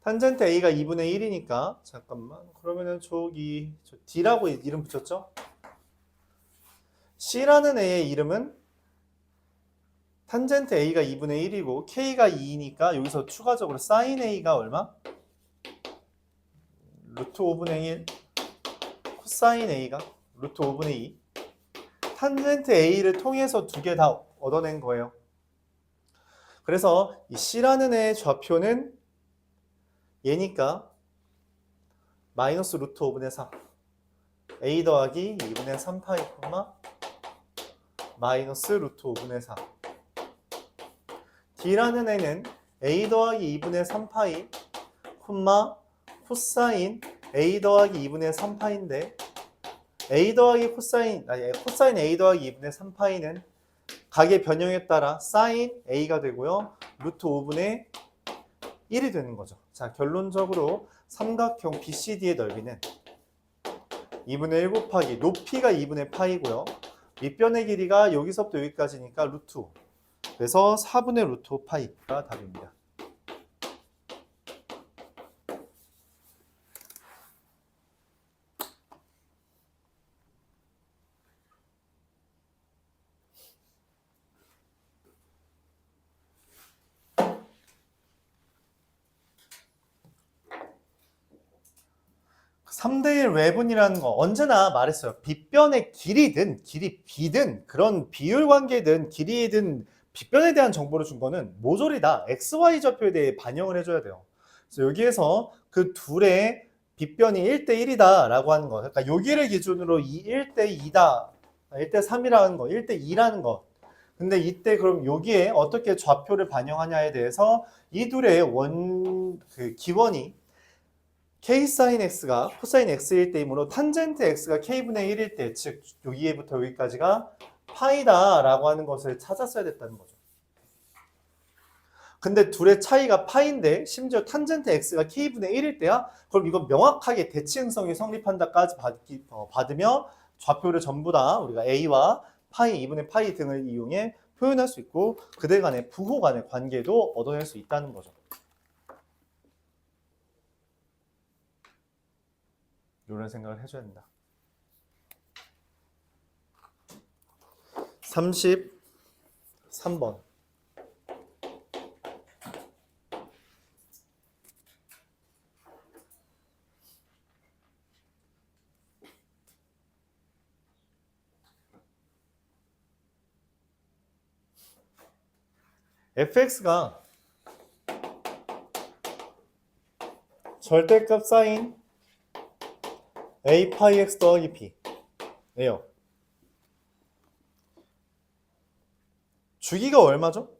탄젠트 a가 2분의 1이니까 잠깐만 그러면은 저기 d라고 이름 붙였죠? c라는 애의 이름은 탄젠트 a가 2분의 1이고 k가 2니까 여기서 추가적으로 sin a가 얼마? 루트 5분의 1 코사인 a가 루트 5분의 2 탄젠트 a를 통해서 두 개 다 얻어낸 거예요. 그래서 이 c라는 애의 좌표는 얘니까 마이너스 루트 5분의 4 a 더하기 2분의 3파이 콤마 마이너스 루트 5분의 4 d라는 애는 a 더하기 2분의 3파이 콤마 코사인 a 더하기 2분의 3파인데 a 더하기 코사인 a 더하기 2분의 3파이는 각의 변형에 따라 사인 a가 되고요. 루트 5분의 1이 되는 거죠. 자, 결론적으로 삼각형 BCD의 넓이는 2분의 1 곱하기 높이가 2분의 파이고요. 밑변의 길이가 여기서부터 여기까지니까 루트 5. 그래서 4분의 루트 5 파이가 답입니다. 삼 대 일 외분이라는 거 언제나 말했어요. 빗변의 길이든 길이 비든 그런 비율 관계든 길이든 빗변에 대한 정보를 준 거는 모조리 다 XY 좌표에 대해 반영을 해줘야 돼요. 그래서 여기에서 그 둘의 빗변이 1대 1이다 라고 하는 거, 그러니까 여기를 기준으로 1대 2다 1대 3이라는 거 1대 2라는 거. 근데 이때 그럼 여기에 어떻게 좌표를 반영하냐에 대해서 이 둘의 기원이 k sin x가 코사인 x일 때이므로 탄젠트 x가 k분의 1일 때, 즉 여기에부터 여기까지가 파이다 라고 하는 것을 찾았어야 됐다는 거죠. 근데 둘의 차이가 파인데 심지어 탄젠트 x가 k분의 1일 때야? 그럼 이건 명확하게 대칭성이 성립한다까지 받으며 좌표를 전부 다 우리가 a와 파이, 2분의 파이 등을 이용해 표현할 수 있고 그들 간의 부호 간의 관계도 얻어낼 수 있다는 거죠. 이런 생각을 해줘야 된다. 33번. fx가 절대값 사인 a 파이 x 더하기 b예요. 주기가 얼마죠?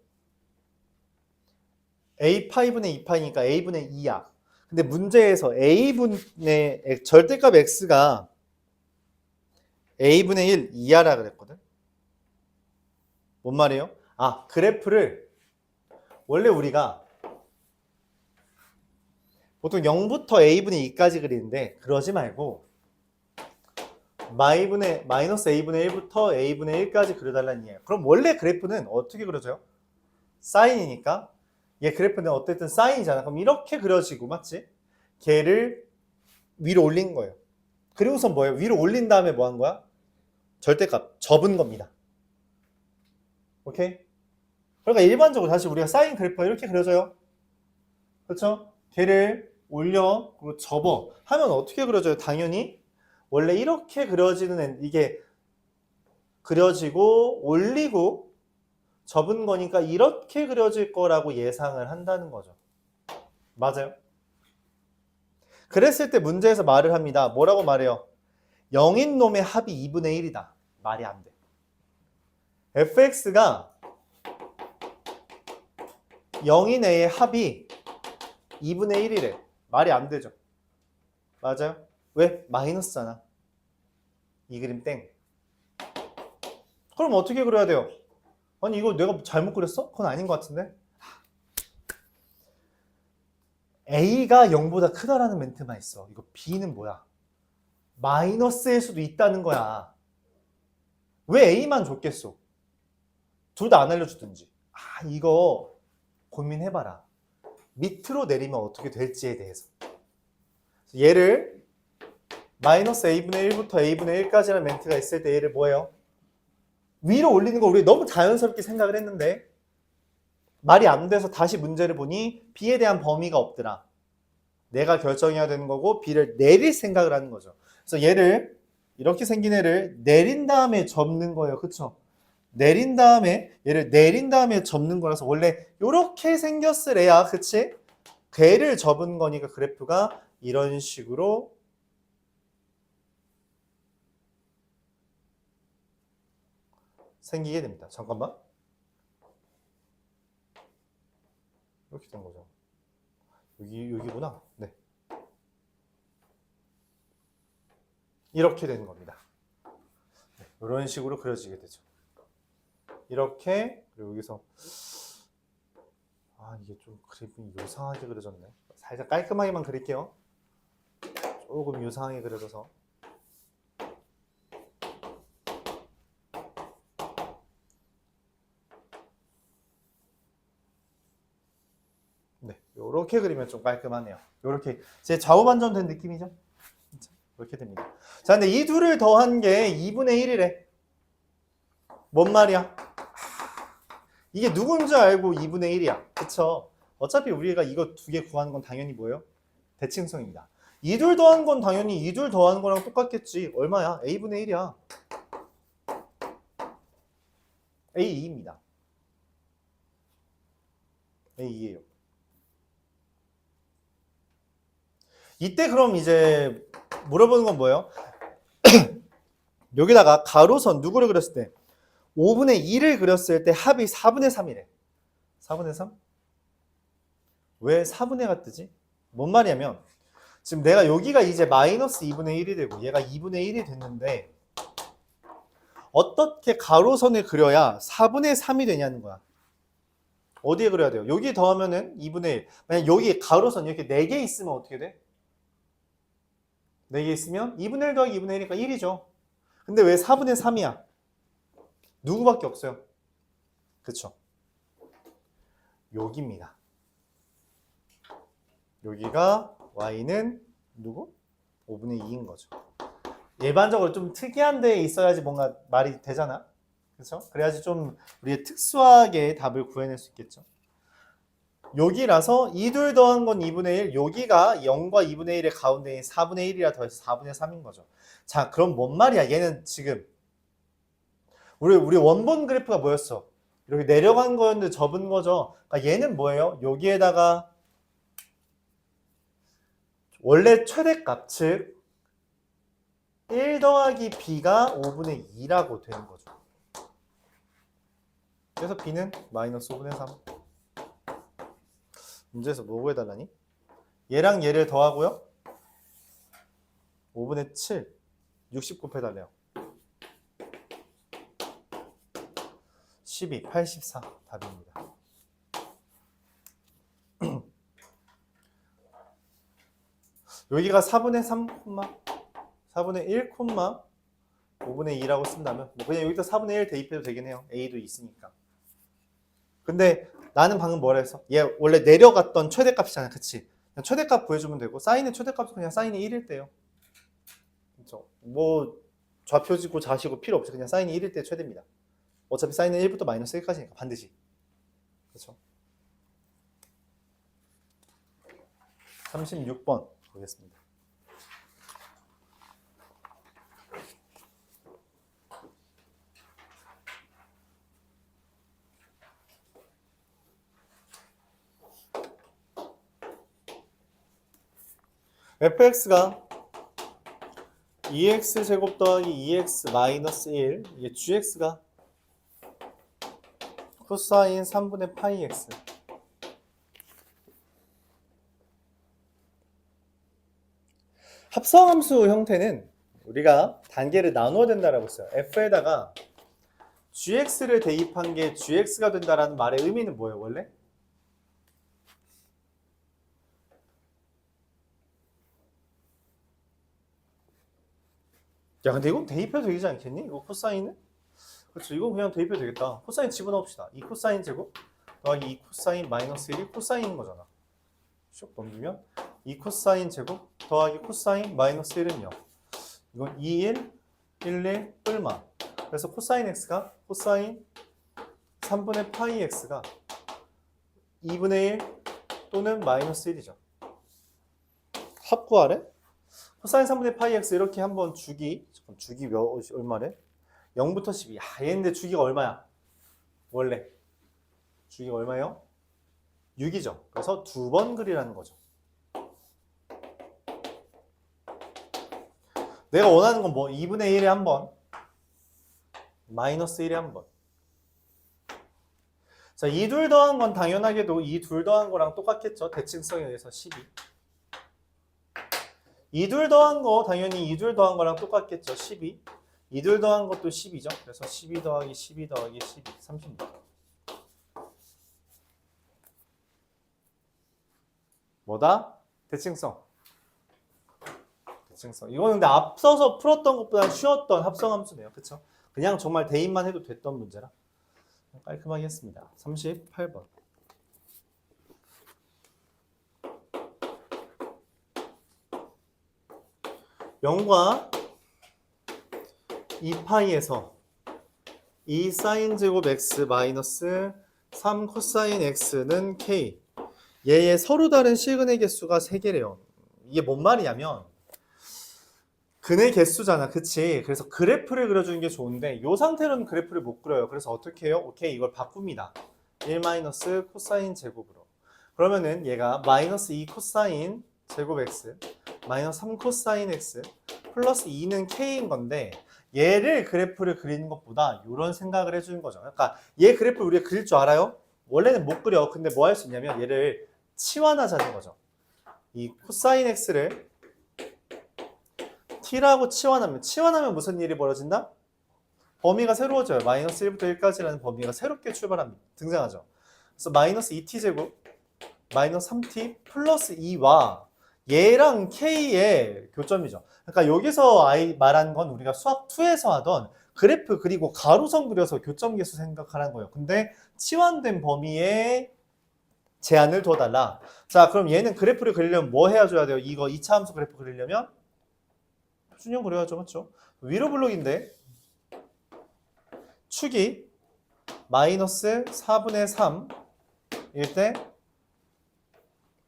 a 파이분의 2파이니까 a분의 2야. 근데 문제에서 a분의 절대값 x가 a분의 1 2야라 그랬거든. 뭔 말이에요? 아, 그래프를 원래 우리가 보통 0부터 a분의 2까지 그리는데 그러지 말고 마이너스 a분의 1부터 a분의 1까지 그려달라는 얘기예요. 그럼 원래 그래프는 어떻게 그려져요? 사인이니까 얘 그래프는 어쨌든 사인이잖아. 그럼 이렇게 그려지고 맞지? 걔를 위로 올린 거예요. 그리고선 뭐예요? 위로 올린 다음에 뭐 한 거야? 절대값 접은 겁니다. 오케이? 그러니까 일반적으로 다시 우리가 사인 그래프가 이렇게 그려져요. 그렇죠? 걔를 올려 그리고 접어 하면 어떻게 그려져요? 당연히 원래 이렇게 그려지는 이게 그려지고 올리고 접은 거니까 이렇게 그려질 거라고 예상을 한다는 거죠. 맞아요? 그랬을 때 문제에서 말을 합니다. 뭐라고 말해요? 0인 놈의 합이 2분의 1이다. 말이 안 돼. fx가 0인 a의 합이 2분의 1이래. 말이 안 되죠. 맞아요? 왜? 마이너스잖아. 이 그림 땡. 그럼 어떻게 그려야 돼요? 아니 이거 내가 잘못 그렸어? 그건 아닌 것 같은데? A가 0보다 크다라는 멘트만 있어. 이거 B는 뭐야? 마이너스일 수도 있다는 거야. 왜 A만 줬겠어? 둘 다 안 알려주든지. 이거 고민해봐라. 밑으로 내리면 어떻게 될지에 대해서. 얘를 마이너스 A분의 1부터 A분의 1까지라는 멘트가 있을 때 얘를 뭐예요? 위로 올리는 거 우리 너무 자연스럽게 생각을 했는데 말이 안 돼서 다시 문제를 보니 B에 대한 범위가 없더라. 내가 결정해야 되는 거고 B를 내릴 생각을 하는 거죠. 그래서 얘를 이렇게 생긴 애를 내린 다음에 접는 거예요. 그쵸? 내린 다음에 얘를 내린 다음에 접는 거라서 원래 이렇게 생겼을 애야. 그치? 걔를 접은 거니까 그래프가 이런 식으로 생기게 됩니다. 잠깐만. 이렇게 된 거죠. 여기구나. 네. 이렇게 되는 겁니다. 네, 이런 식으로 그려지게 되죠. 이렇게, 그리고 여기서 이게 좀 그림이 요상하게 그려졌네. 살짝 깔끔하게만 그릴게요. 조금 요상하게 그려져서. 네, 요렇게 그리면 좀 깔끔하네요. 요렇게 제 좌우 반전된 느낌이죠? 이렇게 됩니다. 자, 근데 이 둘을 더한 게 2분의 1이래. 뭔 말이야? 이게 누군지 알고 2분의 1이야. 그쵸? 어차피 우리가 이거 두 개 구하는 건 당연히 뭐예요? 대칭성입니다. 이 둘 더한 건 당연히 이 둘 더한 거랑 똑같겠지. 얼마야? A분의 1이야. A2입니다. A2예요. 이때 그럼 이제 물어보는 건 뭐예요? 여기다가 가로선 누구를 그렸을 때 5분의 2를 그렸을 때 합이 4분의 3이래. 4분의 3? 왜 4분의 가 뜨지? 뭔 말이냐면 지금 내가 여기가 이제 마이너스 2분의 1이 되고 얘가 2분의 1이 됐는데 어떻게 가로선을 그려야 4분의 3이 되냐는 거야. 어디에 그려야 돼요? 여기 더하면은 2분의 1. 만약 여기 가로선 이렇게 4개 있으면 어떻게 돼? 4개 있으면 2분의 1 더하기 2분의 1이니까 1이죠. 근데 왜 4분의 3이야? 누구밖에 없어요. 그쵸? 여기입니다. 여기가 y는 누구? 5분의 2인 거죠. 일반적으로 좀 특이한 데에 있어야지 뭔가 말이 되잖아. 그렇죠? 그래야지 좀 우리의 특수하게 답을 구해낼 수 있겠죠. 여기라서 이 둘 더한 건 2분의 1, 여기가 0과 2분의 1의 가운데인 4분의 1이라 더해서 4분의 3인 거죠. 자, 그럼 뭔 말이야? 얘는 지금 우리 원본 그래프가 뭐였어? 이렇게 내려간 거였는데 접은 거죠. 그러니까 얘는 뭐예요? 여기에다가 원래 최대값, 즉 1 더하기 b가 5분의 2라고 되는 거죠. 그래서 b는 마이너스 5분의 3. 문제에서 뭐 구해달라니? 얘랑 얘를 더하고요. 5분의 7, 60 곱해달래요. 12, 84 답입니다. 여기가 4분의 3, 4분의 1, 5분의 2라고 쓴다면 뭐 그냥 여기다 4분의 1 대입해도 되긴 해요. A도 있으니까. 근데 나는 방금 뭐라 했어? 얘 원래 내려갔던 최대값이잖아. 그치? 그냥 최대값 구해주면 되고 사인의 최대값은 그냥 사인이 1일 때요. 그렇죠? 뭐 좌표지고 좌시고 필요 없이 그냥 사인이 1일 때 최대입니다. 어차피 사인은 1부터 마이너스 1까지니까 반드시. 그렇죠? 36번 보겠습니다. fx가 2x제곱 더하기 2x 마이너스 1 이게 gx가 코사인 3분의 파이 x 합성함수 형태는 우리가 단계를 나눠야 된다라고 했어요. f에다가 gx를 대입한 게 gx가 된다라는 말의 의미는 뭐예요 원래? 야 근데 이건 대입해도 되지 않겠니? 이거 코사인은? 그렇죠. 이건 그냥 대입해도 되겠다. 코사인 집어넣읍시다. 2 코사인 제곱 더하기 2 코사인 마이너스 1이 코사인인 거잖아. 슉 넘기면 2 코사인 제곱 더하기 코사인 마이너스 1은 0. 이건 2, 1, 1, 1, 뿔마. 그래서 코사인 x가 코사인 3분의 파이 x가 2분의 1 또는 마이너스 1이죠. 합구하래? 코사인 3분의 파이 x 이렇게 한번 주기 얼마래? 0부터 12. 야, 얘인데 주기가 얼마야? 원래 주기가 얼마예요? 6이죠. 그래서 두 번 그리라는 거죠. 내가 원하는 건 뭐? 2분의 1에 한 번, 마이너스 1에 한 번. 자, 이 둘 더한 건 당연하게도 이 둘 더한 거랑 똑같겠죠. 대칭성에 의해서 12. 이 둘 더한 거 당연히 이 둘 더한 거랑 똑같겠죠. 12. 이 둘 더한 것도 10이죠. 그래서 12 더하기 12 더하기 12, 36. 뭐다? 대칭성. 대칭성. 이거는 근데 앞서서 풀었던 것보다 쉬웠던 합성함수네요. 그쵸? 그냥 정말 대입만 해도 됐던 문제라 깔끔하게 했습니다. 38번. 0과 2파이에서 2 사인 제곱 x 마이너스 3 코사인 x는 k. 얘의 서로 다른 시그널 개수가 3개래요. 이게 뭔 말이냐면 근의 개수잖아. 그치? 그래서 그래프를 그려주는 게 좋은데 이 상태로는 그래프를 못 그려요. 그래서 어떻게 해요? 오케이, 이걸 바꿉니다. 1 마이너스 코사인 제곱으로. 그러면은 얘가 마이너스 2 코사인 제곱 x 마이너스 3 코사인 x 플러스 2는 k인 건데 얘를 그래프를 그리는 것보다 이런 생각을 해주는 거죠. 그러니까 얘 그래프를 우리가 그릴 줄 알아요? 원래는 못 그려. 근데 뭐 할 수 있냐면 얘를 치환하자는 거죠. 이 코사인 x를 t라고 치환하면 무슨 일이 벌어진다? 범위가 새로워져요. 마이너스 1부터 1까지라는 범위가 새롭게 등장하죠. 그래서 마이너스 2t제곱 마이너스 3t 플러스 2와 얘랑 k의 교점이죠. 그러니까 여기서 말한 건 우리가 수학 2에서 하던 그래프 그리고 가로선 그려서 교점 계수 생각하라는 거예요. 근데 치환된 범위에 제한을 둬달라. 자, 그럼 얘는 그래프를 그리려면 뭐 해줘야 돼요? 이거 2차 함수 그래프 그리려면 표준형 그려야죠. 맞죠? 위로 블록인데 축이 마이너스 4분의 3일 때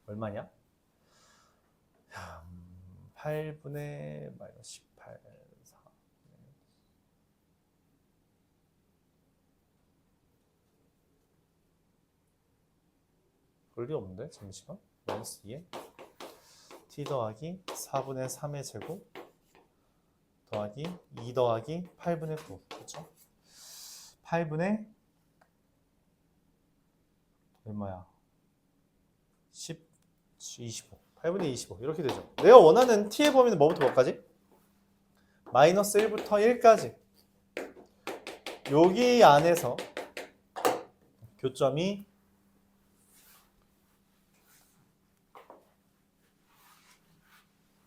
얼마냐? 8분의 마이너스 18, 4. 그럴 리 없는데? 잠시만. 마이너스 2에 t 더하기 4분의 3의 제곱 더하기 2 더하기 8분의 9. 그렇죠? 8분의 얼마야? 10, 25. 8분의 25 이렇게 되죠. 내가 원하는 t의 범위는 뭐부터 뭐까지? 마이너스 1부터 1까지. 여기 안에서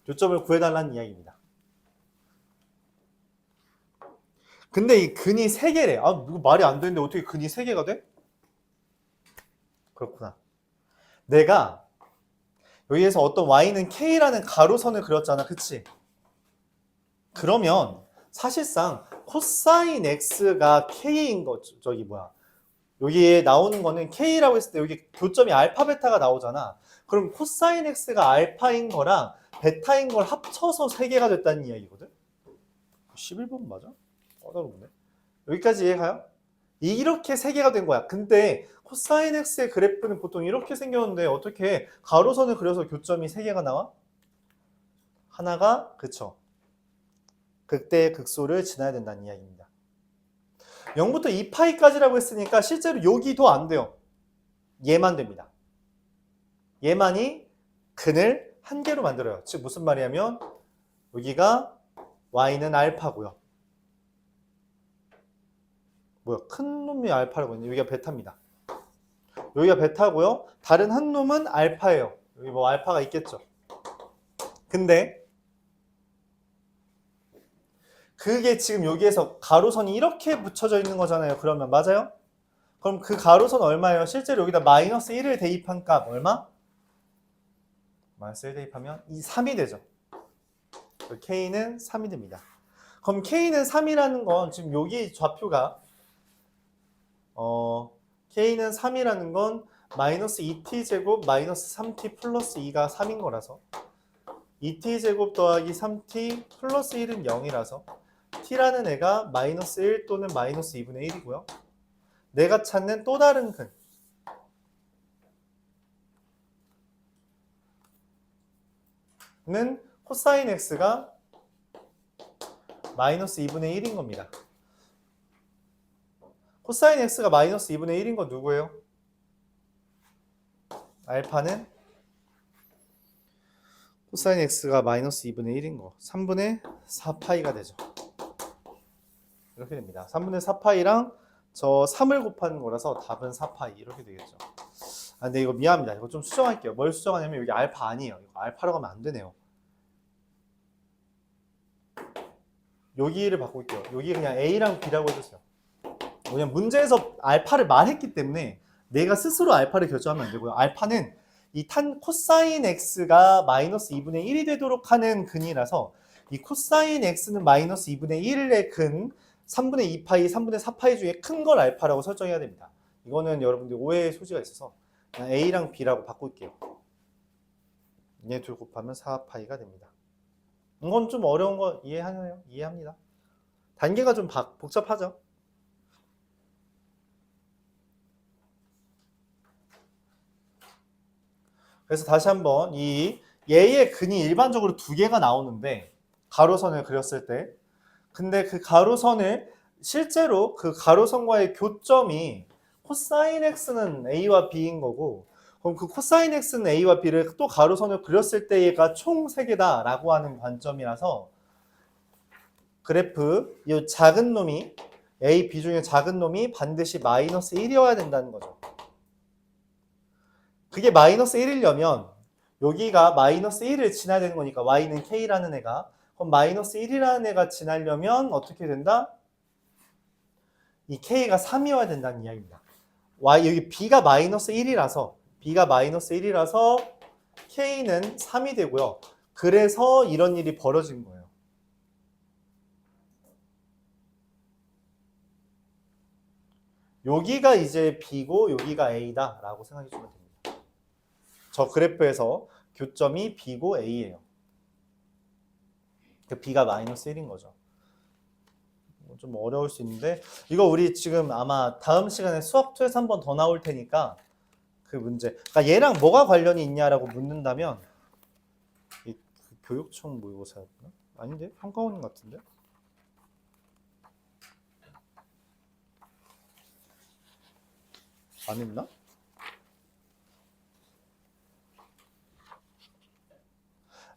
교점을 구해달라는 이야기입니다. 근데 이 근이 3개래. 아, 이거 말이 안 되는데 어떻게 근이 3개가 돼? 그렇구나. 내가 여기에서 어떤 y는 k라는 가로선을 그렸잖아. 그치? 그러면 사실상 코사인 x가 k인 거죠. 여기에 나오는 거는 k라고 했을 때 여기 교점이 알파 베타가 나오잖아. 그럼 코사인 x가 알파인 거랑 베타인 걸 합쳐서 3개가 됐다는 이야기거든. 11번 맞아? 까다롭네. 여기까지 이해가요? 이렇게 3개가 된 거야. 근데 코사인 x의 그래프는 보통 이렇게 생겼는데 어떻게 가로선을 그려서 교점이 3개가 나와? 하나가 그쵸. 극대의 극소를 지나야 된다는 이야기입니다. 0부터 2파이까지라고 했으니까 실제로 여기도 안 돼요. 얘만 됩니다. 얘만이 근을 한 개로 만들어요. 즉 무슨 말이냐면 여기가 y는 알파고요. 뭐야? 큰 놈이 알파라고 했는데 여기가 베타입니다. 여기가 베타고요. 다른 한 놈은 알파예요. 여기 뭐 알파가 있겠죠. 근데 그게 지금 여기에서 가로선이 이렇게 붙여져 있는 거잖아요. 그러면 맞아요? 그럼 그 가로선 얼마예요? 실제로 여기다 마이너스 1을 대입한 값 얼마? 마이너스 1 대입하면 이 3이 되죠. K는 3이 됩니다. 그럼 K는 3이라는 건 지금 여기 좌표가 K는 3이라는 건 마이너스 2t제곱 마이너스 3t 플러스 2가 3인 거라서 2t제곱 더하기 3t 플러스 1은 0이라서 t라는 애가 마이너스 1 또는 마이너스 2분의 1이고요. 내가 찾는 또 다른 근은 코사인 x가 마이너스 2분의 1인 겁니다. 코사인 x가 마이너스 2분의 1인 건 누구예요? 알파는 코사인 x가 마이너스 2분의 1인 거 3분의 4파이가 되죠. 이렇게 됩니다. 3분의 4파이랑 저 3을 곱하는 거라서 답은 4파이 이렇게 되겠죠. 아, 근데 이거 미안합니다. 이거 좀 수정할게요. 뭘 수정하냐면 여기 알파 아니에요. 이거 알파라고 하면 안 되네요. 여기를 바꿀게요. 여기 그냥 A랑 B라고 해주세요. 그냥 문제에서 알파를 말했기 때문에 내가 스스로 알파를 결정하면 안 되고요. 알파는 이 코사인 x가 마이너스 2분의 1이 되도록 하는 근이라서 이 코사인 x는 마이너스 2분의 1의 근 3분의 2파이, 3분의 4파이 중에 큰 걸 알파라고 설정해야 됩니다. 이거는 여러분들 오해의 소지가 있어서 그냥 A랑 B라고 바꿀게요. 얘 둘 곱하면 4파이가 됩니다. 이건 좀 어려운 거 이해하나요? 이해합니다. 단계가 좀 복잡하죠? 그래서 다시 한번 얘의 근이 일반적으로 두 개가 나오는데 가로선을 그렸을 때 근데 그 가로선을 실제로 그 가로선과의 교점이 코사인 x는 a와 b인 거고 그럼 그 코사인 x는 a와 b를 또 가로선을 그렸을 때 얘가 총 3개다 라고 하는 관점이라서 그래프 이 작은 놈이 a, b 중에 작은 놈이 반드시 마이너스 1이어야 된다는 거죠. 그게 마이너스 1이려면 여기가 마이너스 1을 지나야 되는 거니까 y는 k라는 애가 그럼 마이너스 1이라는 애가 지나려면 어떻게 된다? 이 k가 3이어야 된다는 이야기입니다. 여기 b가 마이너스 1이라서 k는 3이 되고요. 그래서 이런 일이 벌어진 거예요. 여기가 이제 b고 여기가 a다 라고 생각해 주면 됩니다. 저 그래프에서 교점이 b고 a예요. 그 b가 마이너스 1인 거죠. 좀 어려울 수 있는데 이거 우리 지금 아마 다음 시간에 수학2에서 한 번 더 나올 테니까 그 문제 그러니까 얘랑 뭐가 관련이 있냐라고 묻는다면 이 교육청 모의고사였나? 아닌데? 평가원 같은데? 안 했나?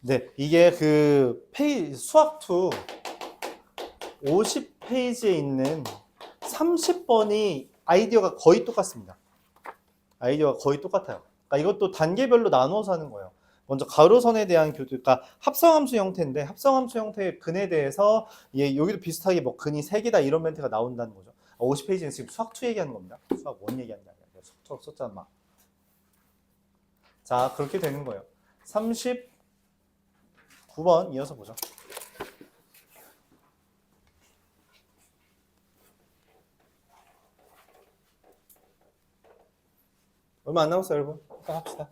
네, 이게 그 수학2 50페이지에 있는 30번이 아이디어가 거의 똑같습니다. 아이디어가 거의 똑같아요. 그러니까 이것도 단계별로 나누어서 하는 거예요. 먼저 가로선에 대한 그러니까 합성함수 형태인데 합성함수 형태의 근에 대해서 여기도 비슷하게 뭐 근이 3개다 이런 멘트가 나온다는 거죠. 50페이지는 지금 수학2 얘기하는 겁니다. 수학1 얘기하는 게 아니라 수학 썼잖아. 자, 그렇게 되는 거예요. 39번 이어서 보죠. 얼마 안 남았어요, 여러분. 일단 합시다.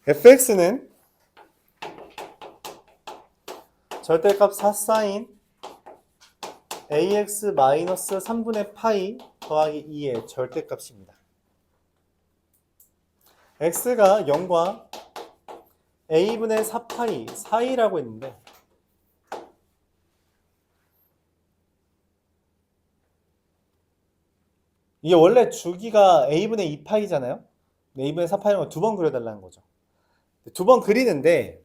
fx는 절대값 4사인 ax 마이너스 3분의 파이 더하기 2의 절대값입니다. x가 0과 a분의 4파이 사이라고 했는데 이게 원래 주기가 a분의 2파이잖아요. a분의 4파이는 걸 두 번 그려달라는 거죠. 두 번 그리는데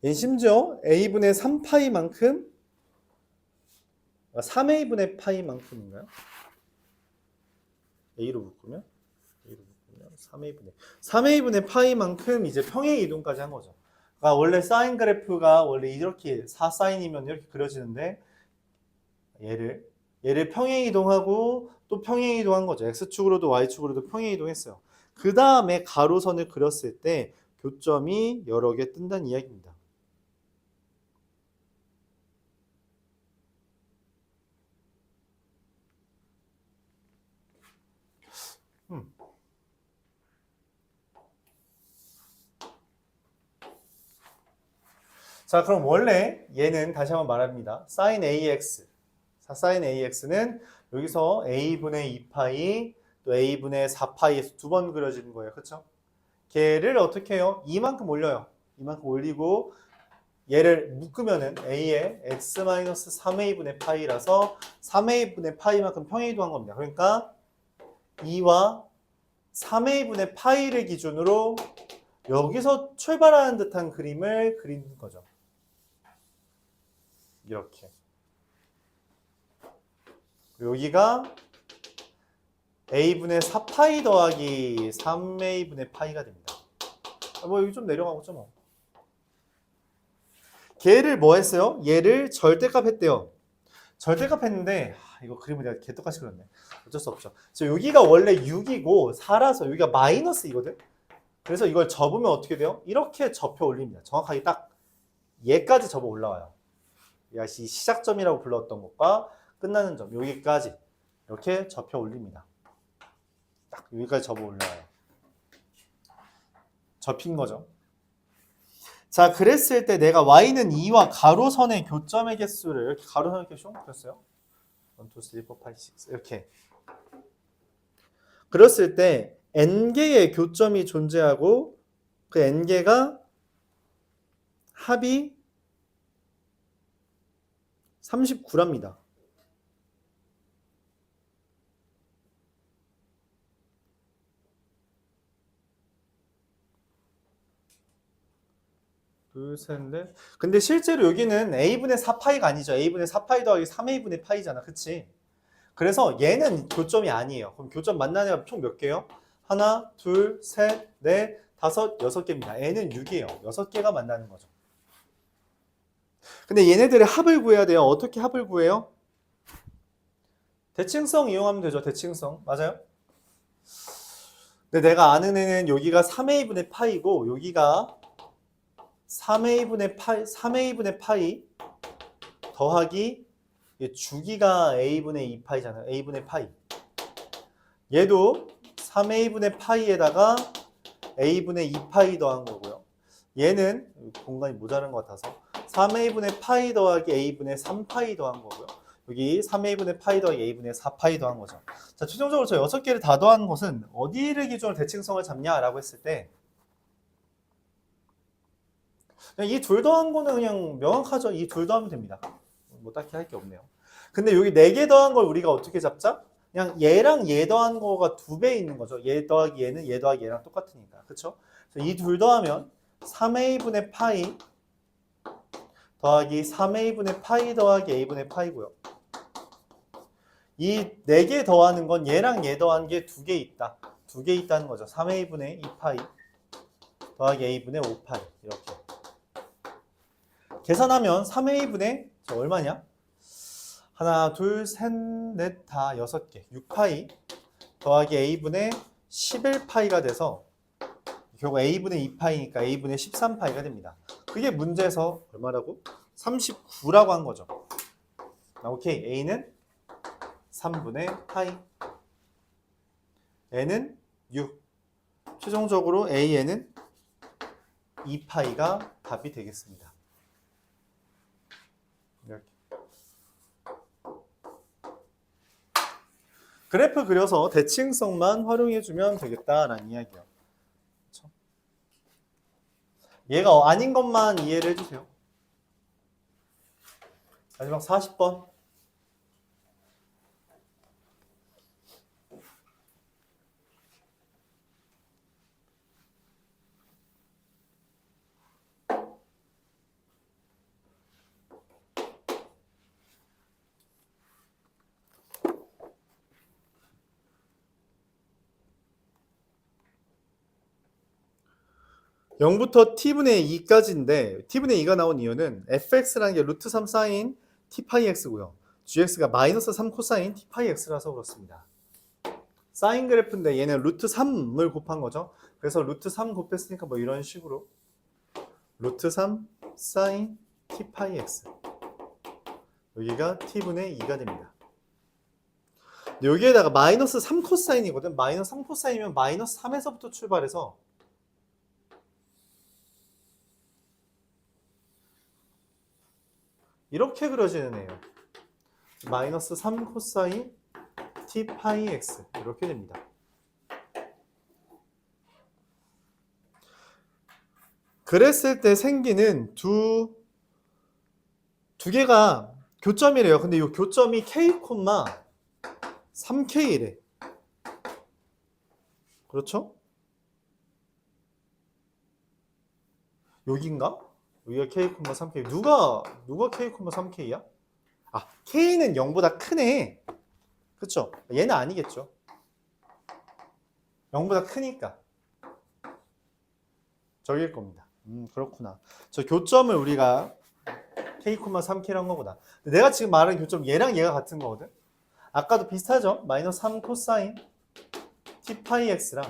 얘 심지어 a분의 3파이만큼 3a분의 파이만큼인가요? a로 묶으면 3a분의 파이만큼 이제 평행 이동까지 한 거죠. 그러니까 원래 사인 그래프가 원래 이렇게 4사인이면 이렇게 그려지는데 얘를 평행 이동하고 또 평행 이동한 거죠. x축으로도 y축으로도 평행 이동했어요. 그 다음에 가로선을 그렸을 때 교점이 여러 개 뜬다는 이야기입니다. 자, 그럼 원래 얘는 다시 한번 말합니다. sin ax. sin ax는 여기서 a분의 2파이 또 a분의 4파이에서 두 번 그려지는 거예요. 그렇죠? 걔를 어떻게 해요? 이만큼 올려요. 이만큼 올리고 얘를 묶으면은 a의 x-3a분의 파이라서 3a분의 파이만큼 평행이동한 겁니다. 그러니까 2와 3a분의 파이를 기준으로 여기서 출발하는 듯한 그림을 그리는 거죠. 이렇게. 여기가 a분의 4파이 더하기 3a분의 파이가 됩니다. 뭐 여기 좀 내려가고죠 뭐. 걔를 뭐 했어요? 얘를 절대값 했대요. 절대값 했는데 이거 그림을 내가 개떡같이 그렸네. 어쩔 수 없죠. 여기가 원래 6이고 4라서 여기가 마이너스 2거든. 그래서 이걸 접으면 어떻게 돼요? 이렇게 접혀 올립니다. 정확하게 딱 얘까지 접어 올라와요. 이 시작점이라고 불렀던 것과 끝나는 점 여기까지 이렇게 접혀 올립니다. 딱 여기까지 접어 올라와요. 접힌 거죠. 자, 그랬을 때 내가 y는 2와 가로선의 교점의 개수를 이렇게 가로선의 개수 그렸어요. 1, 2, 3, 4, 5, 6 이렇게 그랬을 때 n개의 교점이 존재하고 그 n개가 합이 39랍니다. 둘, 셋, 넷. 근데 실제로 여기는 a분의 4파이가 아니죠. a분의 4파이 더하기 3a분의 파이잖아. 그치? 그래서 얘는 교점이 아니에요. 그럼 교점 만나는 애가 총 몇 개요? 하나, 둘, 셋, 넷, 다섯, 6개입니다. n은 6이에요. 6개가 만나는 거죠. 근데 얘네들의 합을 구해야 돼요. 어떻게 합을 구해요? 대칭성 이용하면 되죠. 대칭성. 맞아요? 근데 내가 아는 애는 여기가 3a분의 파이고 여기가 3a분의 파이 더하기 주기가 a분의 2파이잖아요. a분의 파이. 얘도 3a분의 파이에다가 a분의 2파이 더한 거고요. 얘는 공간이 모자란 것 같아서 3a분의 파이 더하기 a분의 3파이 더한 거고요. 여기 3a분의 파이 더하기 a분의 4파이 더한 거죠. 자, 최종적으로 저 6개를 다 더한 것은 어디를 기준으로 대칭성을 잡냐라고 했을 때 이 둘 더한 거는 그냥 명확하죠. 이 둘 더하면 됩니다. 뭐 딱히 할 게 없네요. 근데 여기 4개 더한 걸 우리가 어떻게 잡자? 그냥 얘랑 얘 더한 거가 2배 있는 거죠. 얘 더하기 얘는 얘 더하기 얘랑 똑같으니까. 그쵸? 이 둘 더하면 3a분의 파이 더하기 3a분의 파이 더하기 a분의 파이고요. 이 4개 더하는 건 얘랑 얘 더한 게 2개 있다. 2개 있다는 거죠. 3a분의 2파이 더하기 a분의 5파이 이렇게. 계산하면 3a분의 얼마냐? 하나, 둘, 셋, 넷, 다 6개. 6파이 더하기 a분의 11파이가 돼서 결국 a분의 2파이니까 a분의 13파이가 됩니다. 그게 문제에서 얼마라고? 39라고 한 거죠. 오케이. a는 3분의 파이. n은 6. 최종적으로 a에는 2파이가 답이 되겠습니다. 이렇게. 그래프 그려서 대칭성만 활용해주면 되겠다라는 이야기예요. 그렇죠? 얘가 아닌 것만 이해를 해주세요. 마지막 40번. 0부터 t분의 2까지인데 t분의 2가 나온 이유는 fx라는 게 루트 3 사인 t파이 x고요. gx가 마이너스 3 코사인 t파이 x라서 그렇습니다. 사인 그래프인데 얘는 루트 3을 곱한 거죠. 그래서 루트 3 곱했으니까 뭐 이런 식으로 루트 3 사인 t파이 x 여기가 t분의 2가 됩니다. 여기에다가 마이너스 3 코사인이거든. 마이너스 3 코사인이면 마이너스 3에서부터 출발해서 이렇게 그려지는 애예요. 마이너스 3 코사인 t 파이 x 이렇게 됩니다. 그랬을 때 생기는 두 개가 교점이래요. 근데 이 교점이 k, 3k래. 그렇죠? 여긴가? 여기가 k, 3k. 누가 k, 3k야? 아, k는 0보다 크네. 그쵸? 얘는 아니겠죠. 0보다 크니까. 저길 겁니다. 그렇구나. 저 교점을 우리가 k, 3k란 거보다. 내가 지금 말하는 교점 얘랑 얘가 같은 거거든. 아까도 비슷하죠? 마이너스 3 코사인 t 파이 x랑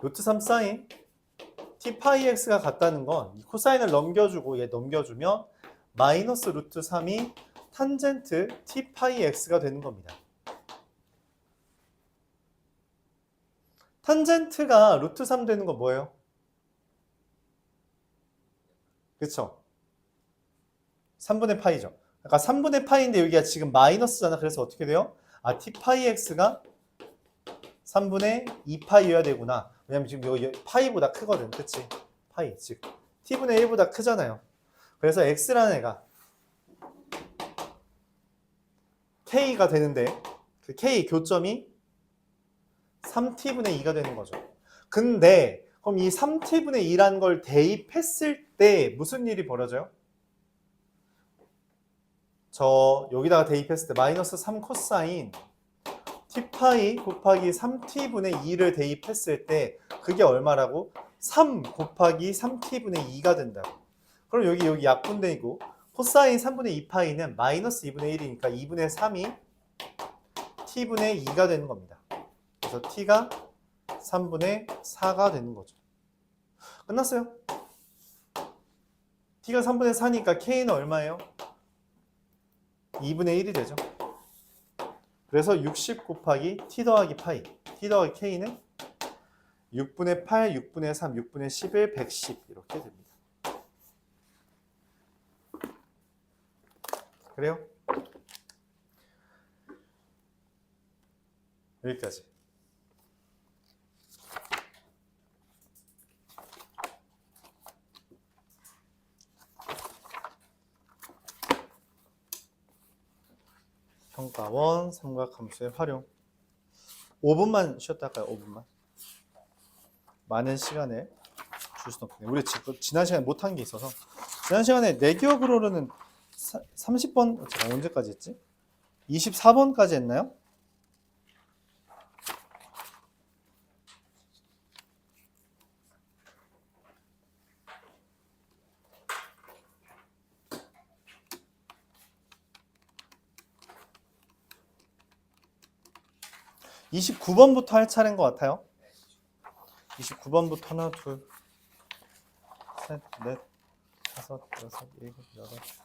루트 3 사인 t 파이 x가 같다는 건 이 코사인을 넘겨주고 얘 넘겨주면 마이너스 루트 3이 탄젠트 t 파이 x가 되는 겁니다. 탄젠트가 루트 3 되는 건 뭐예요? 그쵸? 3분의 파이죠. 그러니까 3분의 파이인데 여기가 지금 마이너스잖아. 그래서 어떻게 돼요? 아, t 파이 x가 3분의 2파이여야 되구나. 왜냐면 지금 이거 파이보다 크거든. 그치? 파이. 즉 t분의 1보다 크잖아요. 그래서 x라는 애가 k가 되는데 그 k 교점이 3t분의 2가 되는 거죠. 근데 그럼 이 3t분의 2라는 걸 대입했을 때 무슨 일이 벌어져요? 저 여기다가 대입했을 때 마이너스 3 코사인 t파이 곱하기 3t분의 2를 대입했을 때 그게 얼마라고? 3 곱하기 3t분의 2가 된다고. 그럼 여기 약분되고 코사인 3분의 2파이는 마이너스 2분의 1이니까 2분의 3이 t분의 2가 되는 겁니다. 그래서 t가 3분의 4가 되는 거죠. 끝났어요. t가 3분의 4니까 k는 얼마예요? 2분의 1이 되죠. 그래서 60 곱하기 t 더하기 파이, t 더하기 k는 6분의 8, 6분의 3, 6분의 11, 110 이렇게 됩니다. 그래요? 여기까지. 평가원, 삼각함수의 활용. 5분만 쉬었다 할까요? 5분만. 많은 시간을 줄 수는 없네요. 우리 지금 지난 시간에 못한 게 있어서 지난 시간에 내 기억으로는 30번, 제가 언제까지 했지? 24번까지 했나요? (29번부터) 할 차례인 것 같아요. 29번부터 하나, 둘, 셋, 넷, 다섯, 여섯, 일곱, 여덟,